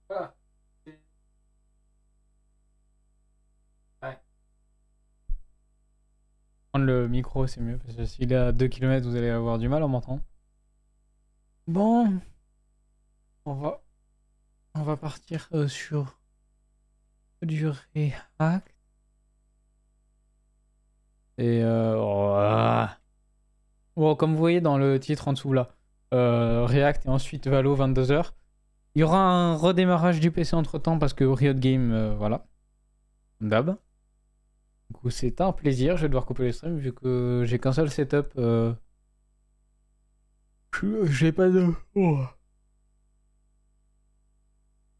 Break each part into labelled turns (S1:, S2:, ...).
S1: Voilà. Ouais. Prendre le micro, c'est mieux, parce que s'il est à 2 km, vous allez avoir du mal en m'entendant. Bon, on va, on va partir sur du React. Et bon, comme vous voyez dans le titre en dessous là, React et ensuite Valo 22h. Il y aura un redémarrage du PC entre temps parce que Riot Game, voilà, d'hab. Du coup, c'est un plaisir. Je vais devoir couper les streams vu que j'ai qu'un seul setup. J'ai pas de. Oh.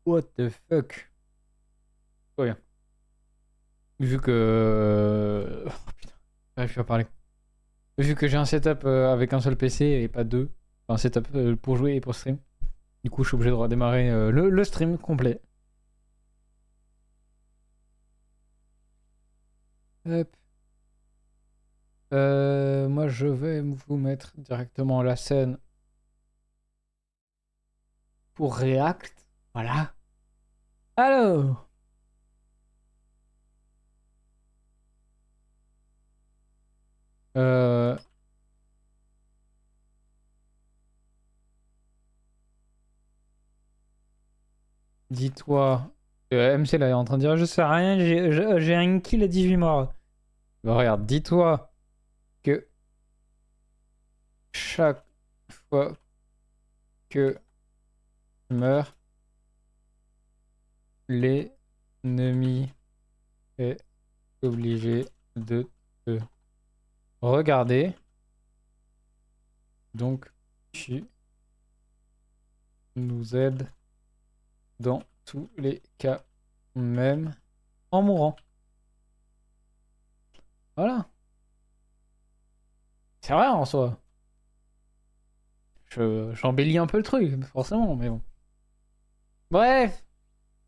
S1: What the fuck? Oh, rien. Vu que. Oh, putain, j'arrive plus à parler. Vu que j'ai un setup avec un seul PC et pas deux. Enfin, un setup pour jouer et pour stream. Du coup, je suis obligé de redémarrer le stream complet. Hop. Moi, je vais vous mettre directement la scène pour React. Voilà. Alors. Euh... Dis-toi. MC là est en train de dire je sais rien, j'ai un kill à 18 morts. Bah, regarde, dis-toi que chaque fois que je meurs, l'ennemi est obligé de te regarder. Donc, tu nous aides dans tous les cas, même en mourant. Voilà. C'est vrai en soi. J'embellis un peu le truc, forcément, mais bon. Bref.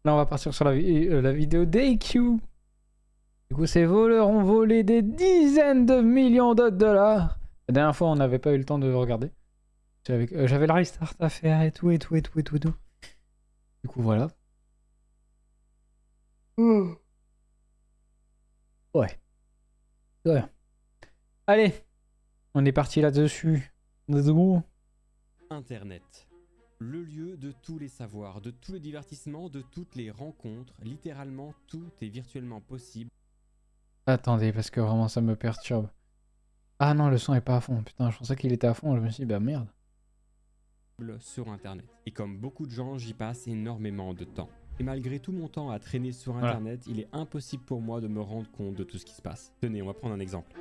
S1: Là, on va partir sur la vidéo d'AQ. Du coup, ces voleurs ont volé des dizaines de millions de dollars. La dernière fois, on n'avait pas eu le temps de regarder. J'avais le restart à faire et tout, et tout, et tout, et tout, et tout. Du coup, voilà. Ouais. Ouais. Allez. On est parti là-dessus. Let's go.
S2: Internet. Le lieu de tous les savoirs, de tous les divertissements, de toutes les rencontres. Littéralement, tout est virtuellement possible.
S1: Attendez, parce que vraiment, ça me perturbe. Ah non, le son est pas à fond. Putain, je pensais qu'il était à fond. Je me suis dit, bah merde.
S2: Sur Internet. Et comme beaucoup de gens, j'y passe énormément de temps. Et malgré tout mon temps à traîner sur Internet, il est impossible pour moi de me rendre compte de tout ce qui se passe. Tenez, on va prendre un exemple.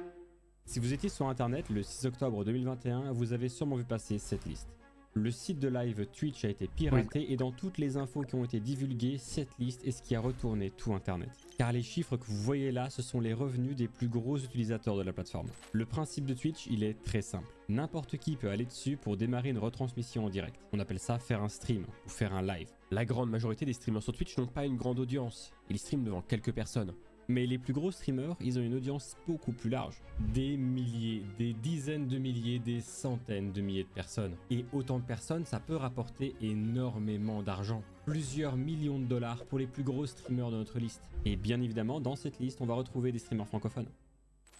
S2: Si vous étiez sur Internet le 6 octobre 2021, vous avez sûrement vu passer cette liste. Le site de live Twitch a été piraté et dans toutes les infos qui ont été divulguées, cette liste est ce qui a retourné tout Internet. Car les chiffres que vous voyez là, ce sont les revenus des plus gros utilisateurs de la plateforme. Le principe de Twitch, il est très simple. N'importe qui peut aller dessus pour démarrer une retransmission en direct. On appelle ça faire un stream ou faire un live. La grande majorité des streamers sur Twitch n'ont pas une grande audience. Ils streament devant quelques personnes. Mais les plus gros streamers, ils ont une audience beaucoup plus large. Des milliers, des dizaines de milliers, des centaines de milliers de personnes. Et autant de personnes, ça peut rapporter énormément d'argent. Plusieurs millions de dollars pour les plus gros streamers de notre liste. Et bien évidemment, dans cette liste, on va retrouver des streamers francophones.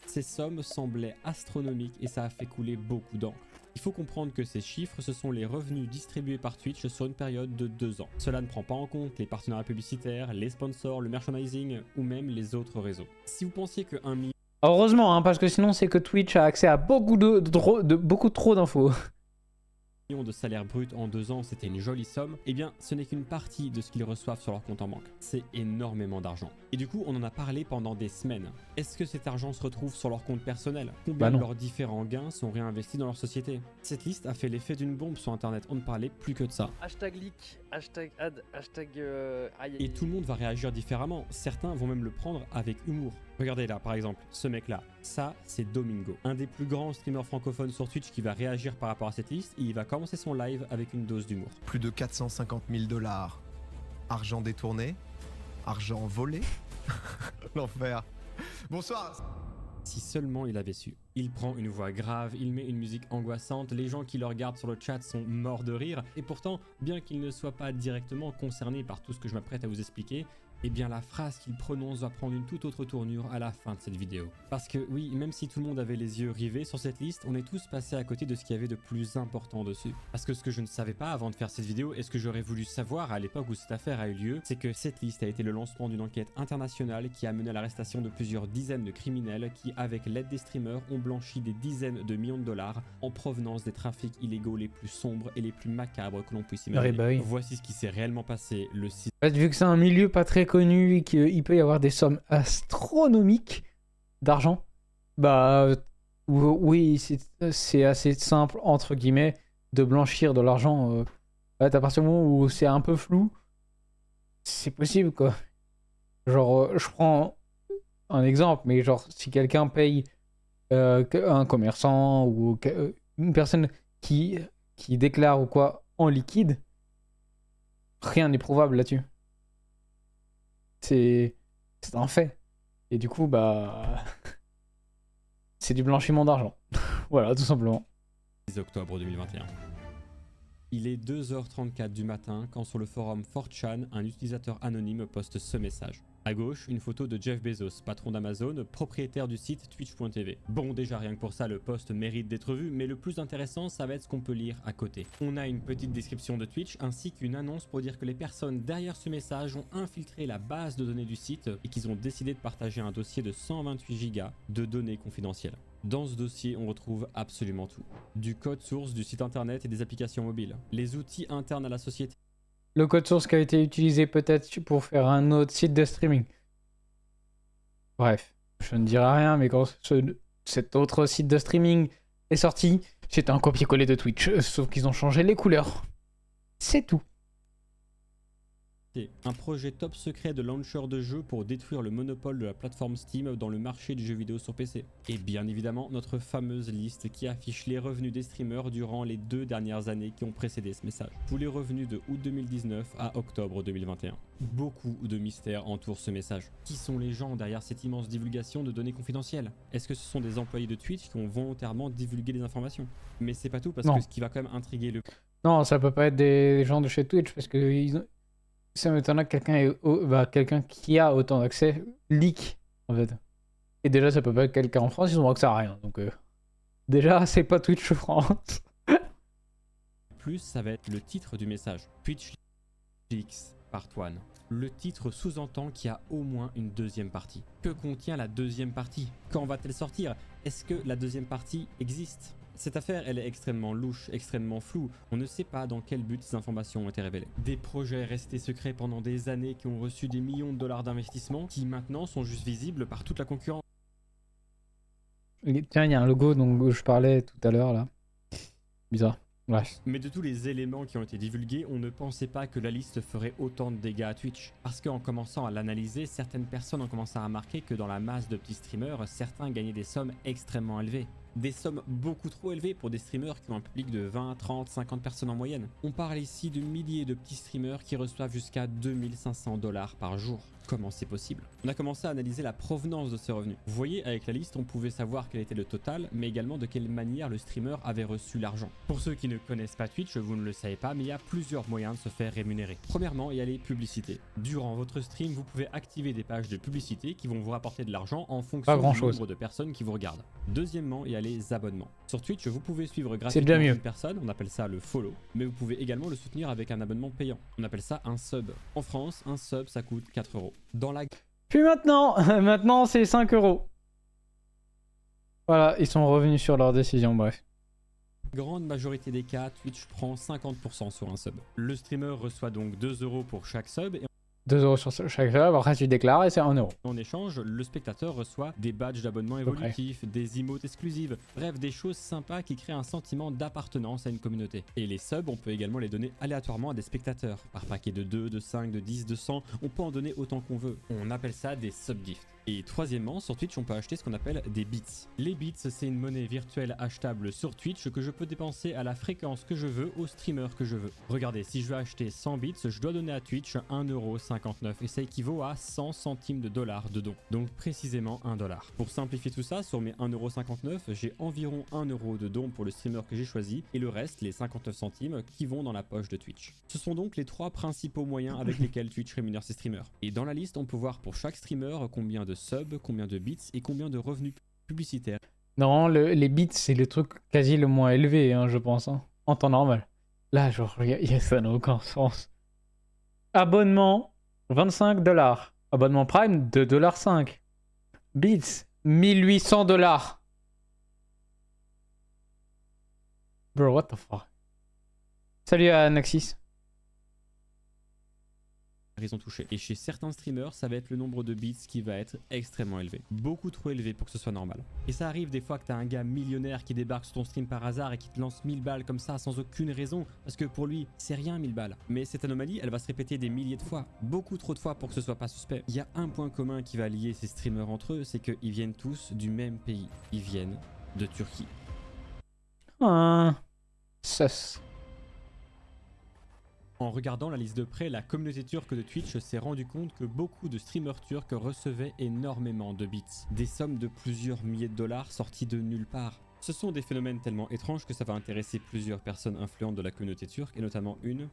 S2: Ces sommes semblaient astronomiques et ça a fait couler beaucoup d'encre. Il faut comprendre que ces chiffres, ce sont les revenus distribués par Twitch sur une période de 2 ans. Cela ne prend pas en compte les partenariats publicitaires, les sponsors, le merchandising ou même les autres réseaux. Si vous pensiez que 1 million...
S1: Heureusement, hein, parce que sinon, c'est que Twitch a accès à beaucoup beaucoup trop d'infos.
S2: de salaire brut en 2 ans, c'était une jolie somme, eh bien ce n'est qu'une partie de ce qu'ils reçoivent sur leur compte en banque. C'est énormément d'argent. Et du coup, on en a parlé pendant des semaines. Est-ce que cet argent se retrouve sur leur compte personnel? Combien de leurs différents gains sont réinvestis dans leur société? Cette liste a fait l'effet d'une bombe sur internet, on ne parlait plus que de ça.
S3: Hashtag leak, hashtag ad, hashtag
S2: Et tout le monde va réagir différemment. Certains vont même le prendre avec humour. Regardez là, par exemple, ce mec-là. Ça, c'est Domingo. Un des plus grands streamers francophones sur Twitch qui va réagir par rapport à cette liste. Et il va commencer son live avec une dose d'humour.
S4: Plus de 450 000 dollars. Argent détourné. Argent volé. L'enfer. Bonsoir.
S2: Si seulement il avait su. Il prend une voix grave, il met une musique angoissante, les gens qui le regardent sur le chat sont morts de rire, et pourtant, bien qu'il ne soit pas directement concerné par tout ce que je m'apprête à vous expliquer, eh bien la phrase qu'il prononce va prendre une toute autre tournure à la fin de cette vidéo. Parce que oui, même si tout le monde avait les yeux rivés sur cette liste, on est tous passés à côté de ce qu'il y avait de plus important dessus. Parce que ce que je ne savais pas avant de faire cette vidéo, et ce que j'aurais voulu savoir à l'époque où cette affaire a eu lieu, c'est que cette liste a été le lancement d'une enquête internationale qui a mené à l'arrestation de plusieurs dizaines de criminels qui, avec l'aide des streamers, ont blanchi des dizaines de millions de dollars en provenance des trafics illégaux les plus sombres et les plus macabres que l'on puisse imaginer.
S1: bah oui.
S2: Voici ce qui s'est réellement passé le 6
S1: En fait, vu que c'est un milieu pas très connu et qu'il peut y avoir des sommes astronomiques d'argent, bah oui, c'est assez simple, entre guillemets, de blanchir de l'argent. À partir du moment où c'est un peu flou, c'est possible, quoi. Genre, je prends un exemple, mais genre, si quelqu'un paye un commerçant ou une personne qui déclare ou quoi en liquide, rien n'est prouvable là-dessus. C'est un fait. Et du coup, bah, c'est du blanchiment d'argent. Voilà, tout simplement.
S2: octobre 2021. Il est 2h34 du matin quand sur le forum 4chan, un utilisateur anonyme poste ce message. À gauche, une photo de Jeff Bezos, patron d'Amazon, propriétaire du site Twitch.tv. Bon, déjà rien que pour ça, le post mérite d'être vu, mais le plus intéressant, ça va être ce qu'on peut lire à côté. On a une petite description de Twitch ainsi qu'une annonce pour dire que les personnes derrière ce message ont infiltré la base de données du site et qu'ils ont décidé de partager un dossier de 128 Go de données confidentielles. Dans ce dossier, on retrouve absolument tout. Du code source du site internet et des applications mobiles, les outils internes à la société.
S1: Le code source qui a été utilisé peut-être pour faire un autre site de streaming. Bref, je ne dirai rien, mais quand cet autre site de streaming est sorti, c'était un copier-coller de Twitch, sauf qu'ils ont changé les couleurs. C'est tout.
S2: Un projet top secret de launcher de jeux pour détruire le monopole de la plateforme Steam dans le marché du jeu vidéo sur PC. Et bien évidemment, notre fameuse liste qui affiche les revenus des streamers durant les 2 dernières années qui ont précédé ce message. Tous les revenus de août 2019 à octobre 2021. Beaucoup de mystères entourent ce message. Qui sont les gens derrière cette immense divulgation de données confidentielles? Est-ce que ce sont des employés de Twitch qui ont volontairement divulgué des informations? Mais c'est pas tout, parce que ce qui va quand même intriguer le...
S1: Non, ça peut pas être des gens de chez Twitch, parce que ça m'étonnerait que quelqu'un qui a autant d'accès leak, en fait. Et déjà, ça peut pas être quelqu'un en France, ils ont accès à rien. Donc, déjà, c'est pas Twitch France.
S2: Plus, ça va être le titre du message. Twitch Leaks Part 1. Le titre sous-entend qu'il y a au moins une deuxième partie. Que contient la deuxième partie? Quand va-t-elle sortir? Est-ce que la deuxième partie existe? Cette affaire, elle est extrêmement louche, extrêmement floue. On ne sait pas dans quel but ces informations ont été révélées. Des projets restés secrets pendant des années qui ont reçu des millions de dollars d'investissement qui maintenant sont juste visibles par toute la concurrence.
S1: Tiens, il y a un logo dont je parlais tout à l'heure, là. Bizarre. Bref.
S2: Mais de tous les éléments qui ont été divulgués, on ne pensait pas que la liste ferait autant de dégâts à Twitch. Parce qu'en commençant à l'analyser, certaines personnes ont commencé à remarquer que dans la masse de petits streamers, certains gagnaient des sommes extrêmement élevées. Des sommes beaucoup trop élevées pour des streamers qui ont un public de 20, 30, 50 personnes en moyenne. On parle ici de milliers de petits streamers qui reçoivent jusqu'à 2500 $ par jour. Comment c'est possible? On a commencé à analyser la provenance de ces revenus. Vous voyez, avec la liste, on pouvait savoir quel était le total, mais également de quelle manière le streamer avait reçu l'argent. Pour ceux qui ne connaissent pas Twitch, vous ne le savez pas, mais il y a plusieurs moyens de se faire rémunérer. Premièrement, il y a les publicités. Durant votre stream, vous pouvez activer des pages de publicité qui vont vous rapporter de l'argent en fonction du nombre de personnes qui vous regardent. Deuxièmement, il y a les abonnements. Sur Twitch, vous pouvez suivre gratuitement une personne, on appelle ça le follow, mais vous pouvez également le soutenir avec un abonnement payant. On appelle ça un sub. En France, un sub, ça coûte 4 €. Dans la...
S1: Puis maintenant c'est 5 €. Voilà, ils sont revenus sur leur décision, bref.
S2: Grande majorité des cas, Twitch prend 50% sur un sub. Le streamer reçoit donc 2 € pour chaque sub et
S1: 2 € sur chaque sub, après tu déclares et c'est 1 €.
S2: en échange, le spectateur reçoit des badges d'abonnement évolutifs, des emotes exclusives, bref des choses sympas qui créent un sentiment d'appartenance à une communauté. Et les subs, on peut également les donner aléatoirement à des spectateurs, par paquet de 2, de 5, de 10, de 100, on peut en donner autant qu'on veut. On appelle ça des subgifts. Et troisièmement, sur Twitch, on peut acheter ce qu'on appelle des bits. Les bits, c'est une monnaie virtuelle achetable sur Twitch que je peux dépenser à la fréquence que je veux, au streamer que je veux. Regardez, si je veux acheter 100 bits, je dois donner à Twitch 1,59€ et ça équivaut à 100 centimes de dollars de don. Donc précisément 1 $. Pour simplifier tout ça, sur mes 1,59€, j'ai environ 1€ de don pour le streamer que j'ai choisi et le reste, les 59 centimes, qui vont dans la poche de Twitch. Ce sont donc les 3 principaux moyens avec lesquels Twitch rémunère ses streamers. Et dans la liste, on peut voir pour chaque streamer combien de subs, combien de bits et combien de revenus publicitaires.
S1: Non, les bits, c'est le truc quasi le moins élevé, hein, je pense, hein, en temps normal. Là, genre, ça n'a aucun sens. Abonnement, 25 $. Abonnement Prime, 2,5 $. Bits, 1800 $. Bro, what the fuck. Salut à Naxis.
S2: Ils ont touché. Et chez certains streamers, ça va être le nombre de bits qui va être extrêmement élevé. Beaucoup trop élevé pour que ce soit normal. Et ça arrive des fois que t'as un gars millionnaire qui débarque sur ton stream par hasard et qui te lance 1000 balles comme ça sans aucune raison. Parce que pour lui, c'est rien 1000 balles. Mais cette anomalie, elle va se répéter des milliers de fois. Beaucoup trop de fois pour que ce soit pas suspect. Il y a un point commun qui va lier ces streamers entre eux, c'est qu'ils viennent tous du même pays. Ils viennent de Turquie.
S1: Sus.
S2: En regardant la liste de près, la communauté turque de Twitch s'est rendu compte que beaucoup de streamers turcs recevaient énormément de bits. Des sommes de plusieurs milliers de dollars sorties de nulle part. Ce sont des phénomènes tellement étranges que ça va intéresser plusieurs personnes influentes de la communauté turque, et notamment une.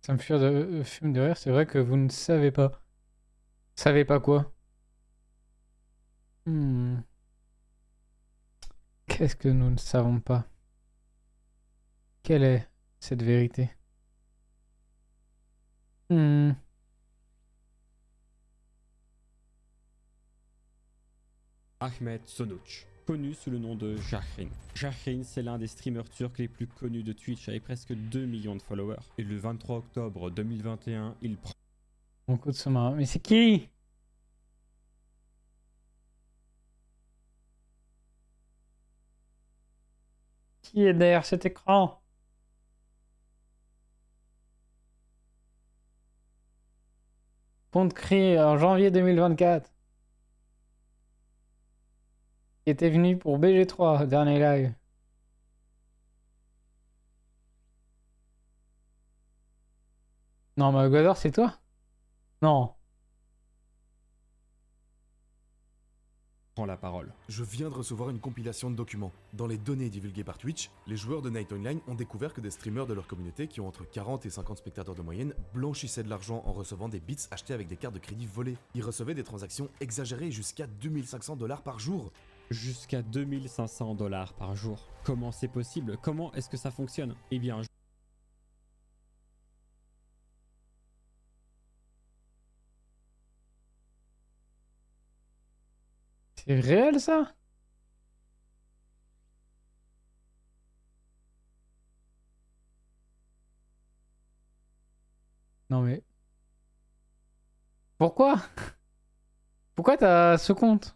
S1: Ça me fume de rire, c'est vrai que vous ne savez pas. Savez pas quoi? Qu'est-ce que nous ne savons pas? Quelle est cette vérité?
S2: Ahmet Sonuç, connu sous le nom de Jahrein. Jahrein, c'est l'un des streamers turcs les plus connus de Twitch avec presque 2 millions de followers. Et le 23 octobre 2021, il prend
S1: Mon coup de sous-marin. Mais c'est qui? Qui est derrière cet écran? Compte créé en janvier 2024. Qui était venu pour BG3, dernier live. Non, mais Godor, c'est toi? Non.
S2: la parole.
S5: Je viens de recevoir une compilation de documents. Dans les données divulguées par Twitch, les joueurs de Night Online ont découvert que des streamers de leur communauté qui ont entre 40 et 50 spectateurs de moyenne blanchissaient de l'argent en recevant des bits achetés avec des cartes de crédit volées. Ils recevaient des transactions exagérées jusqu'à 2500 $ par jour.
S2: Jusqu'à 2500 $ par jour. Comment c'est possible? Comment est-ce que ça fonctionne? Eh bien,
S1: C'est réel ça? Non mais... Pourquoi? Pourquoi t'as ce compte?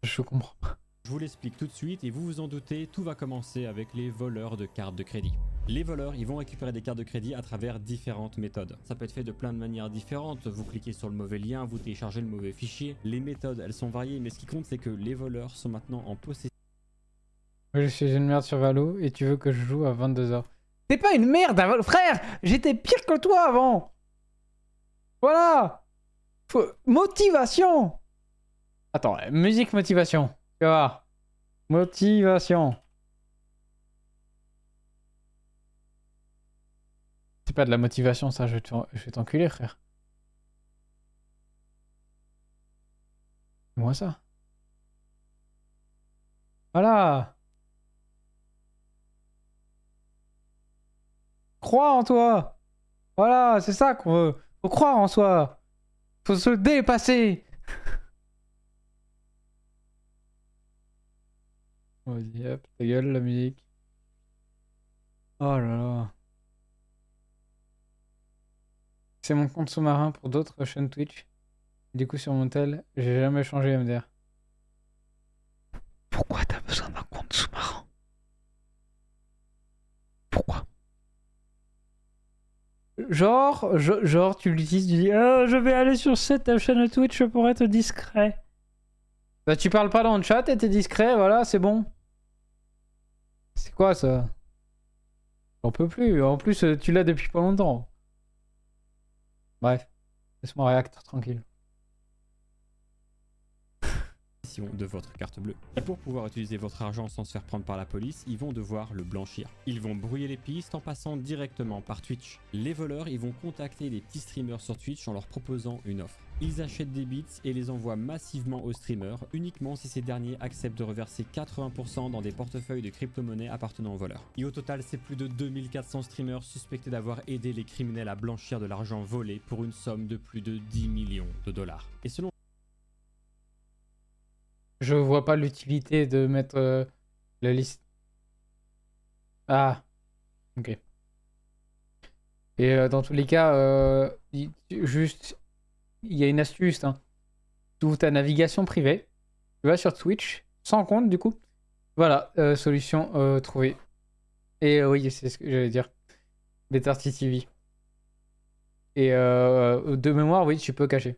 S1: Je comprends pas.
S2: je vous l'explique tout de suite et vous vous en doutez, tout va commencer avec les voleurs de cartes de crédit. Les voleurs, ils vont récupérer des cartes de crédit à travers différentes méthodes. Ça peut être fait de plein de manières différentes. Vous cliquez sur le mauvais lien, vous téléchargez le mauvais fichier. Les méthodes, elles sont variées, mais ce qui compte, c'est que les voleurs sont maintenant en possession.
S1: Je suis une merde sur Valo et tu veux que je joue à 22h. T'es pas une merde, frère! J'étais pire que toi avant! Voilà! Motivation! Attends, musique motivation. Tu vas voir. Motivation. C'est pas de la motivation ça, je vais t'enculer frère. Moi ça. Voilà. Crois en toi. Voilà, c'est ça qu'on veut. Faut croire en soi. Faut se dépasser. Vas-y, hop, ta gueule la musique. Oh là là. C'est mon compte sous-marin pour d'autres chaînes Twitch. Du coup, sur mon tel, j'ai jamais changé MDR. Pourquoi t'as besoin d'un compte sous-marin? genre, tu l'utilises, tu dis ah, je vais aller sur cette chaîne Twitch pour être discret. Bah, tu parles pas dans le chat et t'es discret, voilà, c'est bon. C'est quoi ça? J'en peux plus. En plus, tu l'as depuis pas longtemps. Bref, laisse-moi react tranquille.
S2: De votre carte bleue. Et pour pouvoir utiliser votre argent sans se faire prendre par la police, ils vont devoir le blanchir. Ils vont brouiller les pistes en passant directement par Twitch. Les voleurs, ils vont contacter les petits streamers sur Twitch en leur proposant une offre. Ils achètent des bits et les envoient massivement aux streamers, uniquement si ces derniers acceptent de reverser 80% dans des portefeuilles de crypto-monnaies appartenant aux voleurs. Et au total, c'est plus de 2400 streamers suspectés d'avoir aidé les criminels à blanchir de l'argent volé pour une somme de plus de 10 millions de dollars. Et selon
S1: Je vois pas l'utilité de mettre la liste. Ah, ok. Et dans tous les cas, juste, il y a une astuce. Hein. Tu ouvres ta navigation privée, tu vas sur Twitch, sans compte du coup. Voilà, solution trouvée. Et oui, c'est ce que j'allais dire. Better TV. Et de mémoire, oui, tu peux cacher.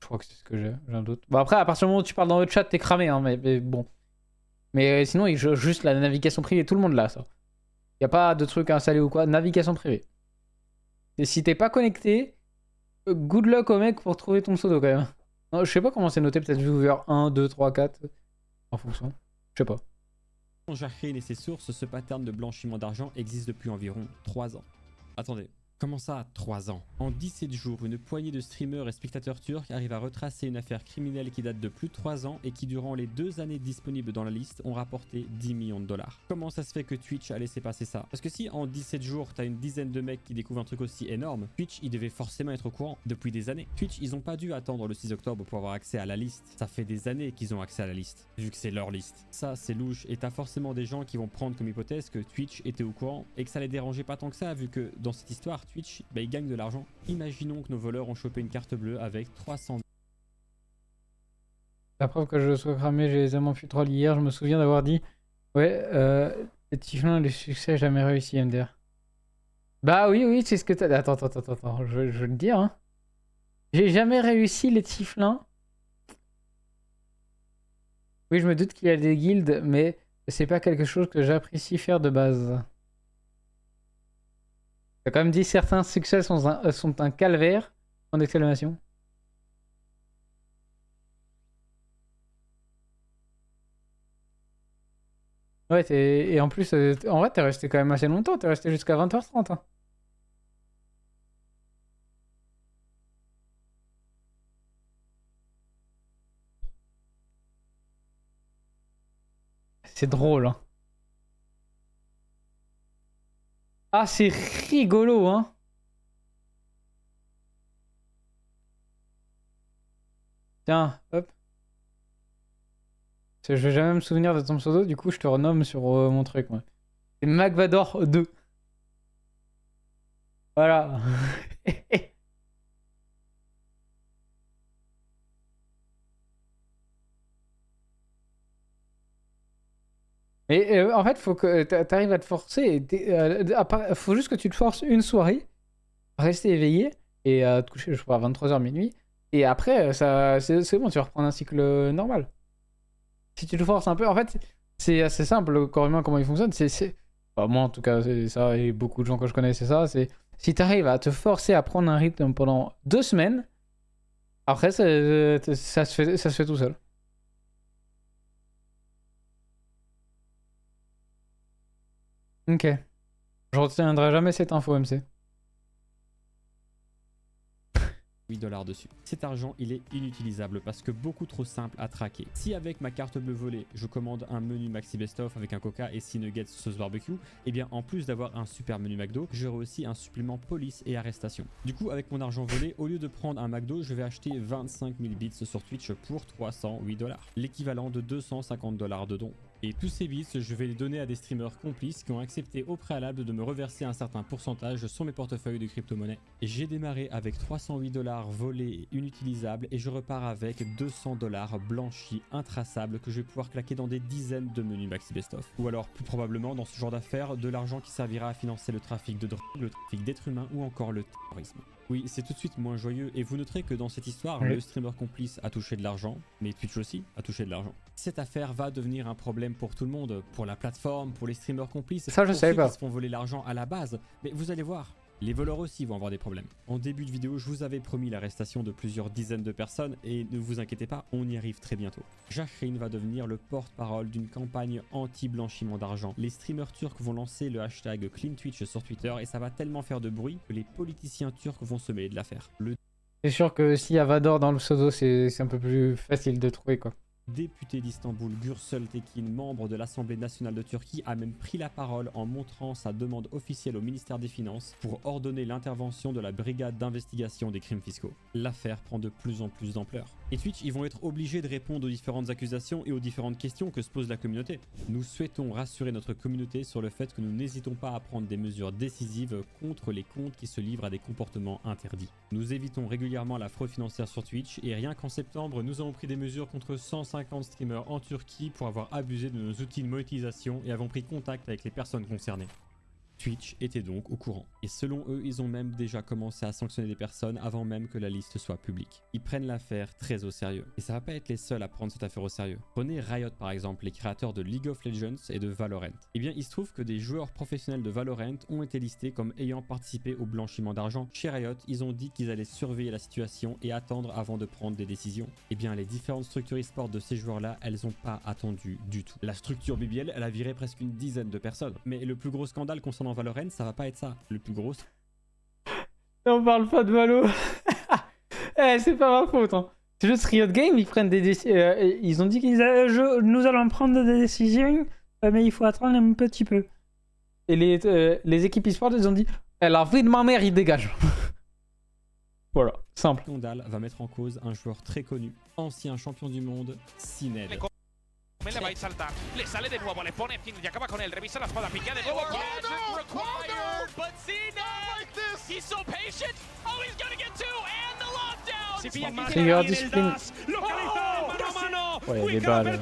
S1: Je crois que c'est ce que j'ai un doute. Bon, après, à partir du moment où tu parles dans le chat, t'es cramé, hein, mais bon. Mais sinon, juste la navigation privée, tout le monde l'a, ça. Y a pas de truc à installer ou quoi, navigation privée. Et si t'es pas connecté, good luck au mec pour trouver ton pseudo quand même. Non, je sais pas comment c'est noté, peut-être viewer 1, 2, 3, 4, en fonction. Je sais pas.
S2: Jahrein et ses sources, ce pattern de blanchiment d'argent existe depuis environ 3 ans. Attendez. Comment ça, 3 ans? En 17 jours, une poignée de streamers et spectateurs turcs arrivent à retracer une affaire criminelle qui date de plus de 3 ans et qui, durant les 2 années disponibles dans la liste, ont rapporté 10 millions de dollars. Comment ça se fait que Twitch a laissé passer ça? Parce que si en 17 jours, t'as une dizaine de mecs qui découvrent un truc aussi énorme, Twitch, ils devaient forcément être au courant depuis des années. Twitch, ils ont pas dû attendre le 6 octobre pour avoir accès à la liste. Ça fait des années qu'ils ont accès à la liste, vu que c'est leur liste. Ça, c'est louche, et t'as forcément des gens qui vont prendre comme hypothèse que Twitch était au courant et que ça les dérangeait pas tant que ça, vu que dans cette histoire, Twitch, bah, ils gagnent de l'argent. Imaginons que nos voleurs ont chopé une carte bleue avec 300.
S1: La preuve que je sois cramé, j'ai les amants troll hier, je me souviens d'avoir dit ouais, les tiflins, les succès, jamais réussi MDR. Bah oui, c'est ce que t'as. Attends, je vais le dire. Hein. J'ai jamais réussi les tiflins. Oui, je me doute qu'il y a des guildes, mais c'est pas quelque chose que j'apprécie faire de base. T'as quand même dit certains succès sont un calvaire. En exclamation. Ouais, et en plus, en vrai, t'es resté quand même assez longtemps. T'es resté jusqu'à 20h30. Hein. C'est drôle. Hein. Ah, c'est rigolo, hein. Tiens, hop. Je vais jamais me souvenir de ton pseudo, du coup je te renomme sur mon truc. Ouais. C'est Magvador 2. Voilà. Mais en fait, faut que t'arrives à te forcer. Faut juste que tu te forces une soirée à rester éveillé et à te coucher, je crois, à 23h minuit. Et après, c'est bon, tu vas reprendre un cycle normal. Si tu te forces un peu, en fait, c'est assez simple, le corps humain, comment il fonctionne. Enfin, moi, en tout cas, c'est ça, et beaucoup de gens que je connais, c'est ça. C'est si tu arrives à te forcer à prendre un rythme pendant 2 semaines, après, ça se fait tout seul. Ok. Je retiendrai jamais cette info, MC.
S2: $8 dessus. Cet argent, il est inutilisable parce que beaucoup trop simple à traquer. Si avec ma carte bleue volée, je commande un menu Maxi Best Of avec un coca et 6 nuggets sauce barbecue, et bien en plus d'avoir un super menu McDo, j'aurai aussi un supplément police et arrestation. Du coup, avec mon argent volé, au lieu de prendre un McDo, je vais acheter 25 000 bits sur Twitch pour $308, l'équivalent de $250 de dons. Et tous ces bits, je vais les donner à des streamers complices qui ont accepté au préalable de me reverser un certain pourcentage sur mes portefeuilles de crypto-monnaies. J'ai démarré avec 308 $ volés et inutilisables et je repars avec 200 $ blanchis, intraçables que je vais pouvoir claquer dans des dizaines de menus maxi best-of. Ou alors plus probablement dans ce genre d'affaires, de l'argent qui servira à financer le trafic de drogue, le trafic d'êtres humains ou encore le terrorisme. Oui, c'est tout de suite moins joyeux et vous noterez que dans cette histoire, le streamer complice a touché de l'argent, mais Twitch aussi a touché de l'argent. Cette affaire va devenir un problème pour tout le monde, pour la plateforme, pour les streamers complices,
S1: Ça, je
S2: pour
S1: savais
S2: ceux
S1: pas.
S2: qui se font voler l'argent à la base. Mais vous allez voir, les voleurs aussi vont avoir des problèmes. En début de vidéo, je vous avais promis l'arrestation de plusieurs dizaines de personnes et ne vous inquiétez pas, on y arrive très bientôt. Jahrein va devenir le porte-parole d'une campagne anti-blanchiment d'argent. Les streamers turcs vont lancer le hashtag CleanTwitch sur Twitter et ça va tellement faire de bruit que les politiciens turcs vont se mêler de l'affaire. Le
S1: C'est sûr que s'il y a Vador dans le pseudo, c'est un peu plus facile de trouver, quoi.
S2: député d'Istanbul Gürsel Tekin, membre de l'Assemblée nationale de Turquie, a même pris la parole en montrant sa demande officielle au ministère des Finances pour ordonner l'intervention de la brigade d'investigation des crimes fiscaux. L'affaire prend de plus en plus d'ampleur. Et Twitch, ils vont être obligés de répondre aux différentes accusations et aux différentes questions que se pose la communauté. Nous souhaitons rassurer notre communauté sur le fait que nous n'hésitons pas à prendre des mesures décisives contre les comptes qui se livrent à des comportements interdits. Nous évitons régulièrement la fraude financière sur Twitch et rien qu'en septembre, nous avons pris des mesures contre 150 streamers en Turquie pour avoir abusé de nos outils de monétisation et avons pris contact avec les personnes concernées. Twitch était donc au courant. Et selon eux, ils ont même déjà commencé à sanctionner des personnes avant même que la liste soit publique. Ils prennent l'affaire très au sérieux. Et ça va pas être les seuls à prendre cette affaire au sérieux. Prenez Riot par exemple, les créateurs de League of Legends et de Valorant. Eh bien, il se trouve que des joueurs professionnels de Valorant ont été listés comme ayant participé au blanchiment d'argent. Chez Riot, ils ont dit qu'ils allaient surveiller la situation et attendre avant de prendre des décisions. Eh bien, les différentes structures e-sport de ces joueurs-là, elles ont pas attendu du tout. La structure BBL, elle a viré presque une dizaine de personnes. Mais le plus gros scandale concernant Valorant, ça va pas être ça. Le plus gros...
S1: On parle pas de Valo. Eh, c'est pas ma faute, hein. C'est juste Riot Games, ils prennent des décisions. Ils ont dit nous allons prendre des décisions, mais il faut attendre un petit peu. Et les équipes e-sport, ils ont dit la vie de ma mère, il dégage. Voilà, simple.
S2: Scandale va mettre en cause un joueur très connu, ancien champion du monde, Sined.
S6: Me le va a saltar, le sale de nuevo, le pone fin y acaba con él, revisa la espada, pica de nuevo. But he's so patient. Oh, he's gonna get two and the lockdown.
S1: C'est leur discipline. Ouais, les balles.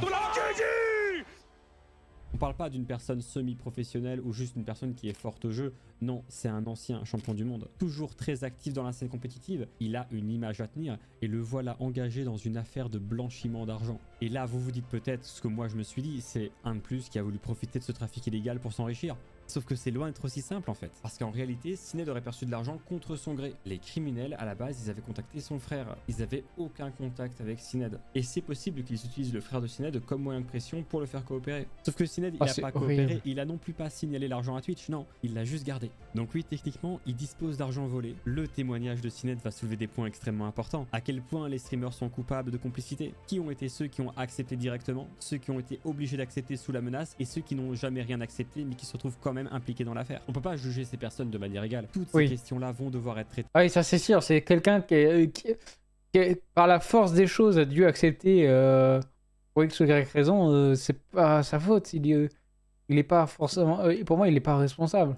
S2: On parle pas d'une personne semi-professionnelle ou juste une personne qui est forte au jeu. Non, c'est un ancien champion du monde. Toujours très actif dans la scène compétitive, il a une image à tenir et le voilà engagé dans une affaire de blanchiment d'argent. Et là, vous vous dites peut-être ce que moi je me suis dit, c'est un de plus qui a voulu profiter de ce trafic illégal pour s'enrichir. Sauf que c'est loin d'être aussi simple en fait. Parce qu'en réalité, Sined aurait perçu de l'argent contre son gré. Les criminels, à la base, ils avaient contacté son frère. Ils avaient aucun contact avec Sined. Et c'est possible qu'ils utilisent le frère de Sined comme moyen de pression pour le faire coopérer. Sauf que Sined, il n'a pas coopéré, il a non plus pas signalé l'argent à Twitch, non, il l'a juste gardé. Donc oui, techniquement, il dispose d'argent volé. Le témoignage de Sined va soulever des points extrêmement importants. À quel point les streamers sont coupables de complicité? Qui ont été ceux qui ont accepté directement, ceux qui ont été obligés d'accepter sous la menace et ceux qui n'ont jamais rien accepté mais qui se retrouvent quand même impliqués dans l'affaire. On peut pas juger ces personnes de manière égale. Toutes ces questions-là vont devoir être traitées.
S1: Ah oui, ça c'est sûr, c'est quelqu'un qui, par la force des choses, a dû accepter pour X ou Y raison, c'est pas sa faute. Il est pas forcément... pour moi, il est pas responsable.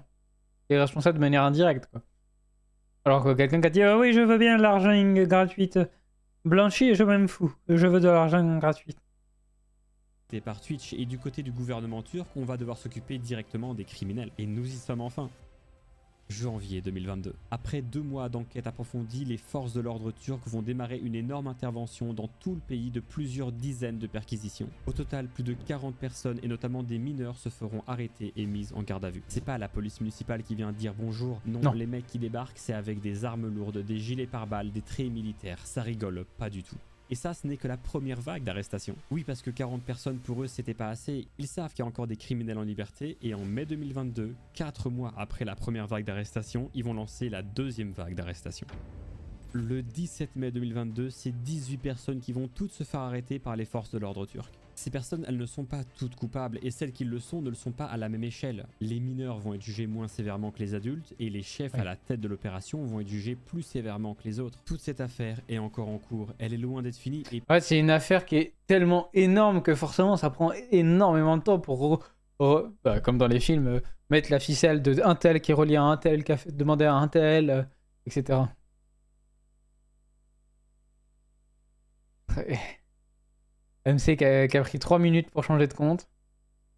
S1: Il est responsable de manière indirecte, quoi. Alors que quelqu'un qui a dit oui, je veux bien de l'argent gratuit. Blanchi, je m'en fous. Je veux de l'argent gratuit.
S2: Par Twitch et du côté du gouvernement turc, on va devoir s'occuper directement des criminels. Et nous y sommes enfin. Janvier 2022. Après 2 mois d'enquête approfondie, les forces de l'ordre turc vont démarrer une énorme intervention dans tout le pays de plusieurs dizaines de perquisitions. Au total, plus de 40 personnes et notamment des mineurs se feront arrêter et mises en garde à vue. C'est pas la police municipale qui vient dire bonjour, non. Les mecs qui débarquent, c'est avec des armes lourdes, des gilets pare-balles, des traits militaires. Ça rigole pas du tout. Et ça, ce n'est que la première vague d'arrestations. Oui, parce que 40 personnes pour eux, c'était pas assez. Ils savent qu'il y a encore des criminels en liberté. Et en mai 2022, 4 mois après la première vague d'arrestations, ils vont lancer la deuxième vague d'arrestations. Le 17 mai 2022, c'est 18 personnes qui vont toutes se faire arrêter par les forces de l'ordre turc. Ces personnes, elles ne sont pas toutes coupables et celles qui le sont ne le sont pas à la même échelle. Les mineurs vont être jugés moins sévèrement que les adultes et les chefs à la tête de l'opération vont être jugés plus sévèrement que les autres. Toute cette affaire est encore en cours, elle est loin d'être finie et...
S1: Ouais, c'est une affaire qui est tellement énorme que forcément ça prend énormément de temps pour, comme dans les films, mettre la ficelle de un tel qui est relié à un tel, qui a demandé à un tel, etc. MC qui a pris 3 minutes pour changer de compte.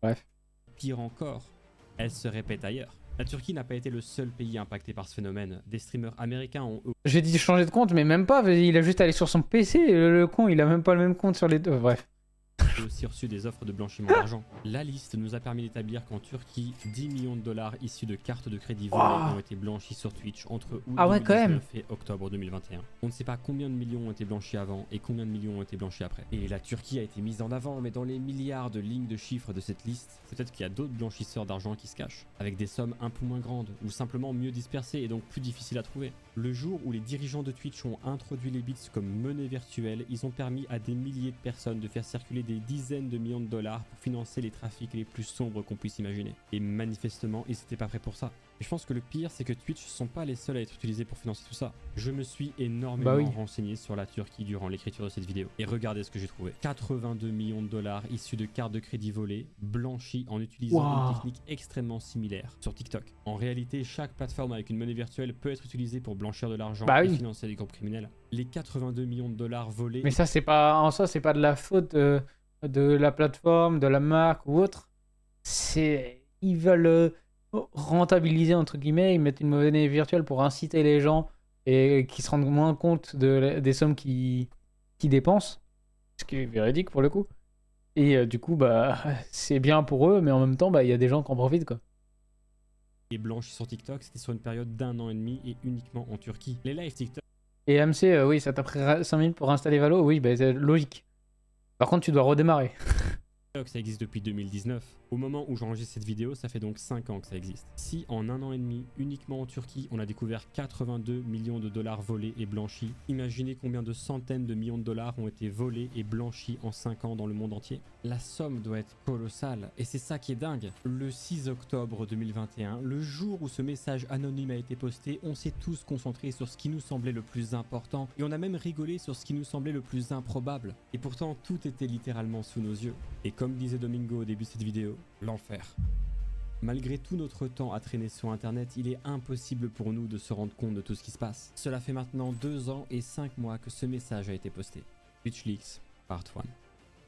S1: Bref.
S2: Pire encore, elle se répète ailleurs. La Turquie n'a pas été le seul pays impacté par ce phénomène. Des streamers américains ont
S1: J'ai dit changer de compte, mais même pas. Il a juste allé sur son PC. Le con, il a même pas le même compte sur les deux. Bref.
S2: aussi reçu des offres de blanchiment d'argent. La liste nous a permis d'établir qu'en Turquie, 10 millions de dollars issus de cartes de crédit volées ont été blanchis sur Twitch entre août 2019 et octobre 2021. On ne sait pas combien de millions ont été blanchis avant et combien de millions ont été blanchis après. Et la Turquie a été mise en avant, mais dans les milliards de lignes de chiffres de cette liste, peut-être qu'il y a d'autres blanchisseurs d'argent qui se cachent, avec des sommes un peu moins grandes, ou simplement mieux dispersées et donc plus difficiles à trouver. Le jour où les dirigeants de Twitch ont introduit les bits comme monnaie virtuelle, ils ont permis à des milliers de personnes de faire circuler des dizaines de millions de dollars pour financer les trafics les plus sombres qu'on puisse imaginer. Et manifestement, ils n'étaient pas prêts pour ça. Et je pense que le pire, c'est que Twitch ne sont pas les seuls à être utilisés pour financer tout ça. Je me suis énormément renseigné sur la Turquie durant l'écriture de cette vidéo. Et regardez ce que j'ai trouvé. 82 millions de dollars issus de cartes de crédit volées, blanchis en utilisant une technique extrêmement similaire sur TikTok. En réalité, chaque plateforme avec une monnaie virtuelle peut être utilisée pour blanchir de l'argent et financer des groupes criminels. Les 82 millions de dollars volés...
S1: Mais ça, c'est pas... En soi, c'est pas de la faute de la plateforme, de la marque ou autre. C'est... Ils veulent... rentabiliser entre guillemets, ils mettent une monnaie virtuelle pour inciter les gens et qui se rendent moins compte des sommes qu'ils dépensent, ce qui est véridique pour le coup. Et du coup, bah, c'est bien pour eux, mais en même temps, bah, il y a des gens qui en profitent, quoi.
S2: Et blanchi sur TikTok, c'était sur une période d'1 an et demi et uniquement en Turquie. Les lives TikTok.
S1: Et MC, oui, ça t'a pris 5 minutes pour installer Valo, oui, bah, c'est logique. Par contre, tu dois redémarrer.
S2: Ça existe depuis 2019. Au moment où j'enregistre cette vidéo, ça fait donc 5 ans que ça existe. Si en 1 an et demi, uniquement en Turquie, on a découvert 82 millions de dollars volés et blanchis, imaginez combien de centaines de millions de dollars ont été volés et blanchis en 5 ans dans le monde entier. La somme doit être colossale, et c'est ça qui est dingue. Le 6 octobre 2021, le jour où ce message anonyme a été posté, on s'est tous concentrés sur ce qui nous semblait le plus important, et on a même rigolé sur ce qui nous semblait le plus improbable. Et pourtant, tout était littéralement sous nos yeux. Et comme disait Domingo au début de cette vidéo, l'enfer. Malgré tout notre temps à traîner sur internet, il est impossible pour nous de se rendre compte de tout ce qui se passe. Cela fait maintenant 2 ans et 5 mois que ce message a été posté. Twitch Leaks Part 1.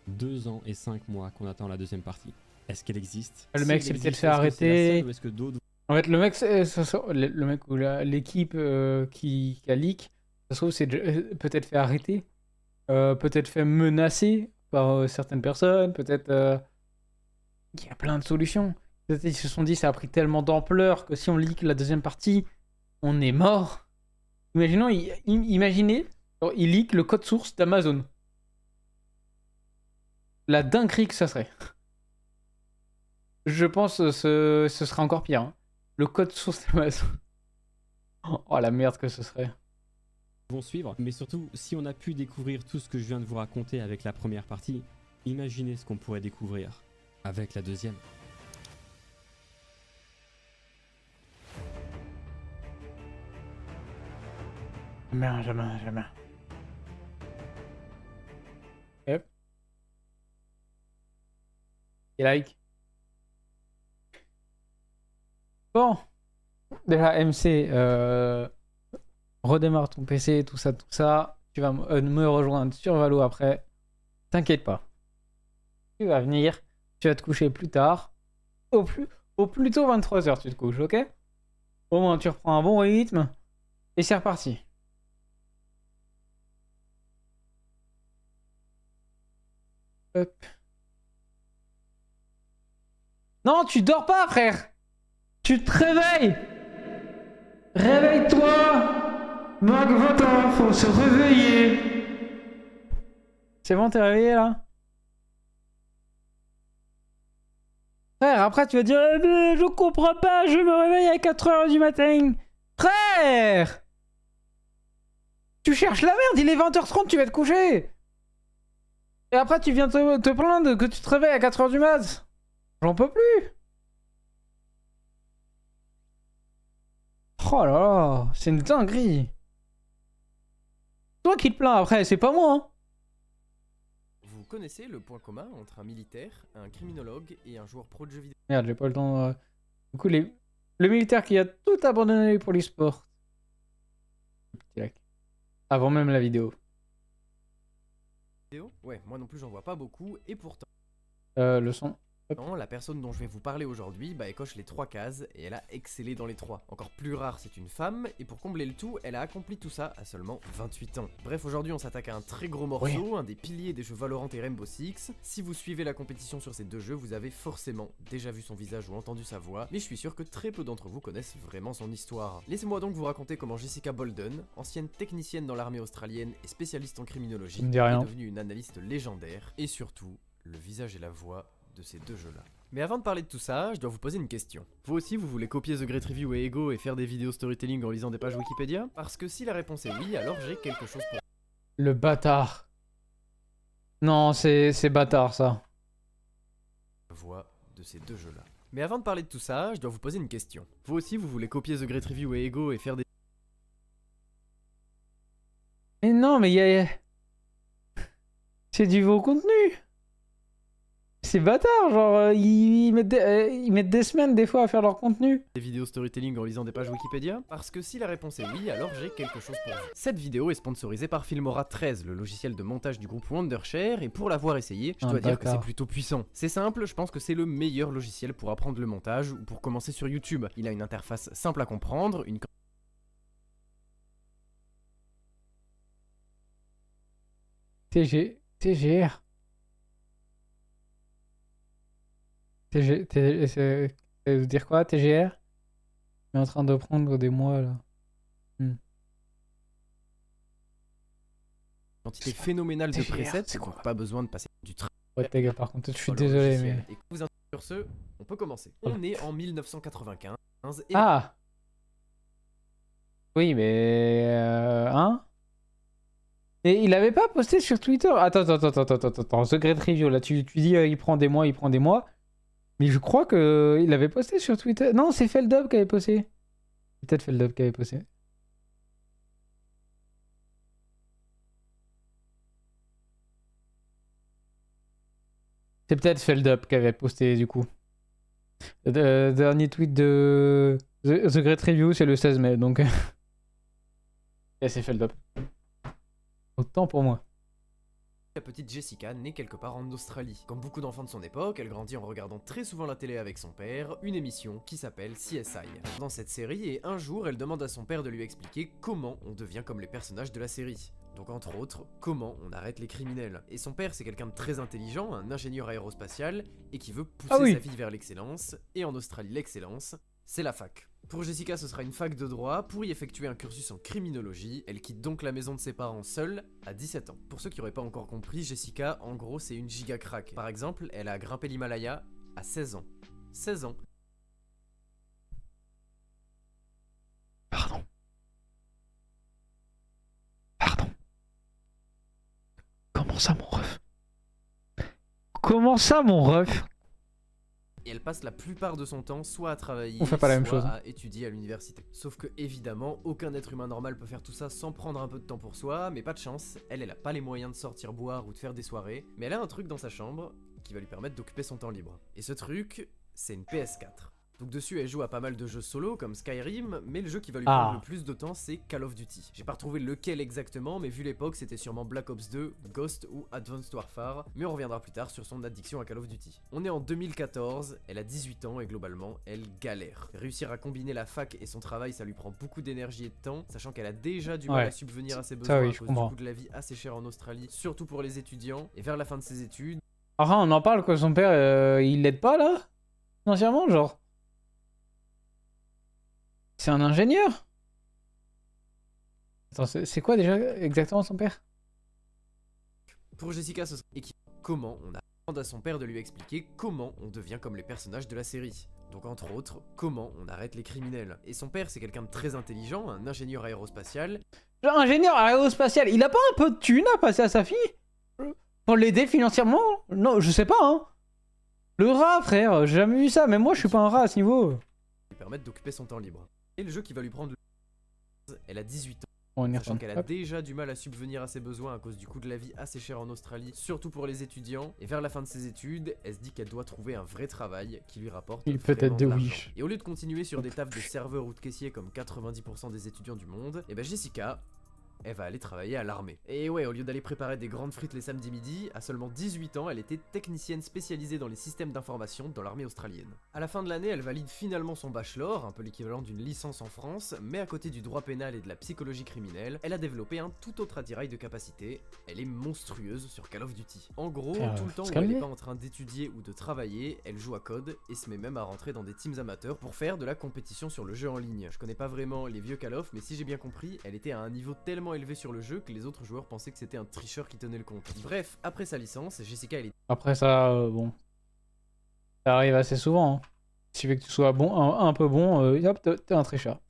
S2: 2 ans et 5 mois qu'on attend la deuxième partie. Est-ce qu'elle existe?
S1: Le mec s'est peut-être fait arrêter. En fait, le mec ou l'équipe qui a leak, ça se trouve, c'est peut-être fait arrêter, peut-être fait menacer par certaines personnes, peut-être... Il y a plein de solutions. Ils se sont dit ça a pris tellement d'ampleur que si on leak la deuxième partie, on est mort. Imaginez, il leak le code source d'Amazon. La dinguerie que ça serait. Je pense que ce serait encore pire. Hein. Le code source d'Amazon. Oh la merde que ce serait.
S2: Vont suivre, mais surtout, si on a pu découvrir tout ce que je viens de vous raconter avec la première partie, imaginez ce qu'on pourrait découvrir avec la deuxième.
S1: Jamais. Yep. Et like. Bon. Déjà, MC, redémarre ton PC, tout ça. Tu vas me rejoindre sur Valo après. T'inquiète pas. Tu vas venir. Tu vas te coucher plus tard. Au plus tôt 23h tu te couches, ok? Au moins tu reprends un bon rythme. Et c'est reparti. Hop. Non, tu dors pas, frère! Tu te réveilles! Réveille-toi! Marc Votin, faut se réveiller! C'est bon, t'es réveillé là? Frère, après tu vas dire je comprends pas, je me réveille à 4h du matin. Frère! Tu cherches la merde, il est 20h30, tu vas te coucher. Et après, tu viens te plaindre que tu te réveilles à 4h du mat. J'en peux plus. Oh là là, c'est une dinguerie. Toi qui te plains après, c'est pas moi. Hein.
S7: Vous connaissez le point commun entre un militaire, un criminologue et un joueur pro de jeux vidéo?
S1: Merde, j'ai pas le temps. Du coup, le militaire qui a tout abandonné pour l'e-sport. Avant même la vidéo.
S7: Ouais, moi non plus j'en vois pas beaucoup, et pourtant...
S1: Le son.
S7: La personne dont je vais vous parler aujourd'hui, elle coche les 3 cases et elle a excellé dans les 3. Encore plus rare, c'est une femme, et pour combler le tout, elle a accompli tout ça à seulement 28 ans. Bref, aujourd'hui on s'attaque à un très gros morceau, un des piliers des jeux Valorant et Rainbow Six. Si vous suivez la compétition sur ces deux jeux, vous avez forcément déjà vu son visage ou entendu sa voix, mais je suis sûr que très peu d'entre vous connaissent vraiment son histoire. Laissez-moi donc vous raconter comment Jessica Bolden, ancienne technicienne dans l'armée australienne et spécialiste en criminologie, est devenue une analyste légendaire, et surtout, le visage et la voix de ces deux jeux-là. Mais avant de parler de tout ça, je dois vous poser une question. Vous aussi, vous voulez copier The Great Review et Ego et faire des vidéos storytelling en lisant des pages Wikipédia? Parce que si la réponse est oui, alors j'ai quelque chose pour vous.
S1: Le bâtard. Non, c'est bâtard ça.
S7: Voix de ces deux jeux-là. Mais avant de parler de tout ça, je dois vous poser une question. Vous aussi, vous voulez copier The Great Review et Ego et faire des...
S1: Mais non, mais il y a... C'est du faux contenu. C'est bâtard, genre, ils mettent des semaines des fois à faire leur contenu.
S7: Des vidéos storytelling en lisant des pages Wikipédia? Parce que si la réponse est oui, alors j'ai quelque chose pour vous. Cette vidéo est sponsorisée par Filmora 13, le logiciel de montage du groupe Wondershare, et pour l'avoir essayé, je dois dire que c'est plutôt puissant. C'est simple, je pense que c'est le meilleur logiciel pour apprendre le montage ou pour commencer sur YouTube. Il a une interface simple à comprendre, une...
S1: TGR. Ça veut dire quoi, TGR? Il est en train de prendre des mois, là.
S7: Quantité phénoménale de presets, donc pas besoin de passer du train.
S1: Ouais, les gars, par contre, je suis désolé, mais...
S7: Et sur ce, on peut commencer. On est en 1995 et...
S1: Ah! Oui, mais... Hein? Et il avait pas posté sur Twitter? Attends. The Great Review, là, tu dis il prend des mois. Mais je crois que il avait posté sur Twitter. Non, c'est Feldub qui avait posté. Peut-être Feldub qui avait posté. C'est peut-être Feldub qui avait posté du coup. Le dernier tweet de The Great Review, c'est le 16 mai, donc... Et c'est Feldub. Autant pour moi.
S7: La petite Jessica naît quelque part en Australie. Comme beaucoup d'enfants de son époque, elle grandit en regardant très souvent la télé avec son père, une émission qui s'appelle CSI. Dans cette série, et un jour, elle demande à son père de lui expliquer comment on devient comme les personnages de la série. Donc entre autres, comment on arrête les criminels. Et son père, c'est quelqu'un de très intelligent, un ingénieur aérospatial, et qui veut pousser sa fille vers l'excellence. Et en Australie, l'excellence, c'est la fac. Pour Jessica, ce sera une fac de droit. Pour y effectuer un cursus en criminologie, elle quitte donc la maison de ses parents seule à 17 ans. Pour ceux qui n'auraient pas encore compris, Jessica, en gros, c'est une giga crack. Par exemple, elle a grimpé l'Himalaya à 16 ans. 16 ans.
S1: Pardon. Comment ça, mon ref?
S7: Et elle passe la plupart de son temps soit à travailler,
S1: On fait pas la même
S7: soit
S1: chose.
S7: à étudier à l'université. Sauf que évidemment, aucun être humain normal peut faire tout ça sans prendre un peu de temps pour soi, mais pas de chance, elle a pas les moyens de sortir boire ou de faire des soirées, mais elle a un truc dans sa chambre qui va lui permettre d'occuper son temps libre. Et ce truc, c'est une PS4. Donc dessus elle joue à pas mal de jeux solo comme Skyrim, mais le jeu qui va lui prendre le plus de temps c'est Call of Duty. J'ai pas retrouvé lequel exactement, mais vu l'époque c'était sûrement Black Ops 2, Ghost ou Advanced Warfare, mais on reviendra plus tard sur son addiction à Call of Duty. On est en 2014, elle a 18 ans et globalement elle galère. Réussir à combiner la fac et son travail ça lui prend beaucoup d'énergie et de temps, sachant qu'elle a déjà du mal à subvenir à ses besoins à cause du coût de la vie assez cher en Australie, surtout pour les étudiants, et vers la fin de ses études...
S1: Ah, on en parle quoi, son père il l'aide pas là? Financièrement genre? C'est un ingénieur? Attends, c'est quoi déjà exactement son père?
S7: Pour Jessica, ce serait comment on demande à son père de lui expliquer comment on devient comme les personnages de la série. Donc entre autres, comment on arrête les criminels. Et son père, c'est quelqu'un de très intelligent, un ingénieur aérospatial.
S1: Genre ingénieur aérospatial, il a pas un peu de thune à passer à sa fille? Pour l'aider financièrement? Non, je sais pas, hein. Le rat, frère, j'ai jamais vu ça. Même moi, je suis pas un rat à ce niveau.
S7: Lui permettre d'occuper son temps libre. Et le jeu qui va lui prendre elle a 18 ans.
S1: On y
S7: Sachant
S1: retourne.
S7: qu'elle a
S1: Hop.
S7: déjà du mal à subvenir à ses besoins à cause du coût de la vie assez cher en Australie, surtout pour les étudiants. Et vers la fin de ses études, elle se dit qu'elle doit trouver un vrai travail qui lui rapporte
S1: Il peut
S7: vraiment
S1: être de
S7: l'argent.
S1: Wish.
S7: Et au lieu de continuer sur des tafs de serveur ou de caissier comme 90% des étudiants du monde, et ben Jessica, elle va aller travailler à l'armée. Et ouais, au lieu d'aller préparer des grandes frites les samedis midi, à seulement 18 ans, elle était technicienne spécialisée dans les systèmes d'information dans l'armée australienne. À la fin de l'année, elle valide finalement son bachelor, un peu l'équivalent d'une licence en France, mais à côté du droit pénal et de la psychologie criminelle, elle a développé un tout autre attirail de capacité. Elle est monstrueuse sur Call of Duty. En gros, tout le temps où elle n'est pas en train d'étudier ou de travailler, elle joue à COD et se met même à rentrer dans des teams amateurs pour faire de la compétition sur le jeu en ligne. Je connais pas vraiment les vieux Call of, mais si j'ai bien compris, elle était à un niveau tellement élevé sur le jeu que les autres joueurs pensaient que c'était un tricheur qui tenait le compte. Bref, après sa licence, Jessica elle est
S1: Après ça, bon. Ça arrive assez souvent. Hein. Il suffit que tu sois bon, un peu bon, hop, t'es un tricheur.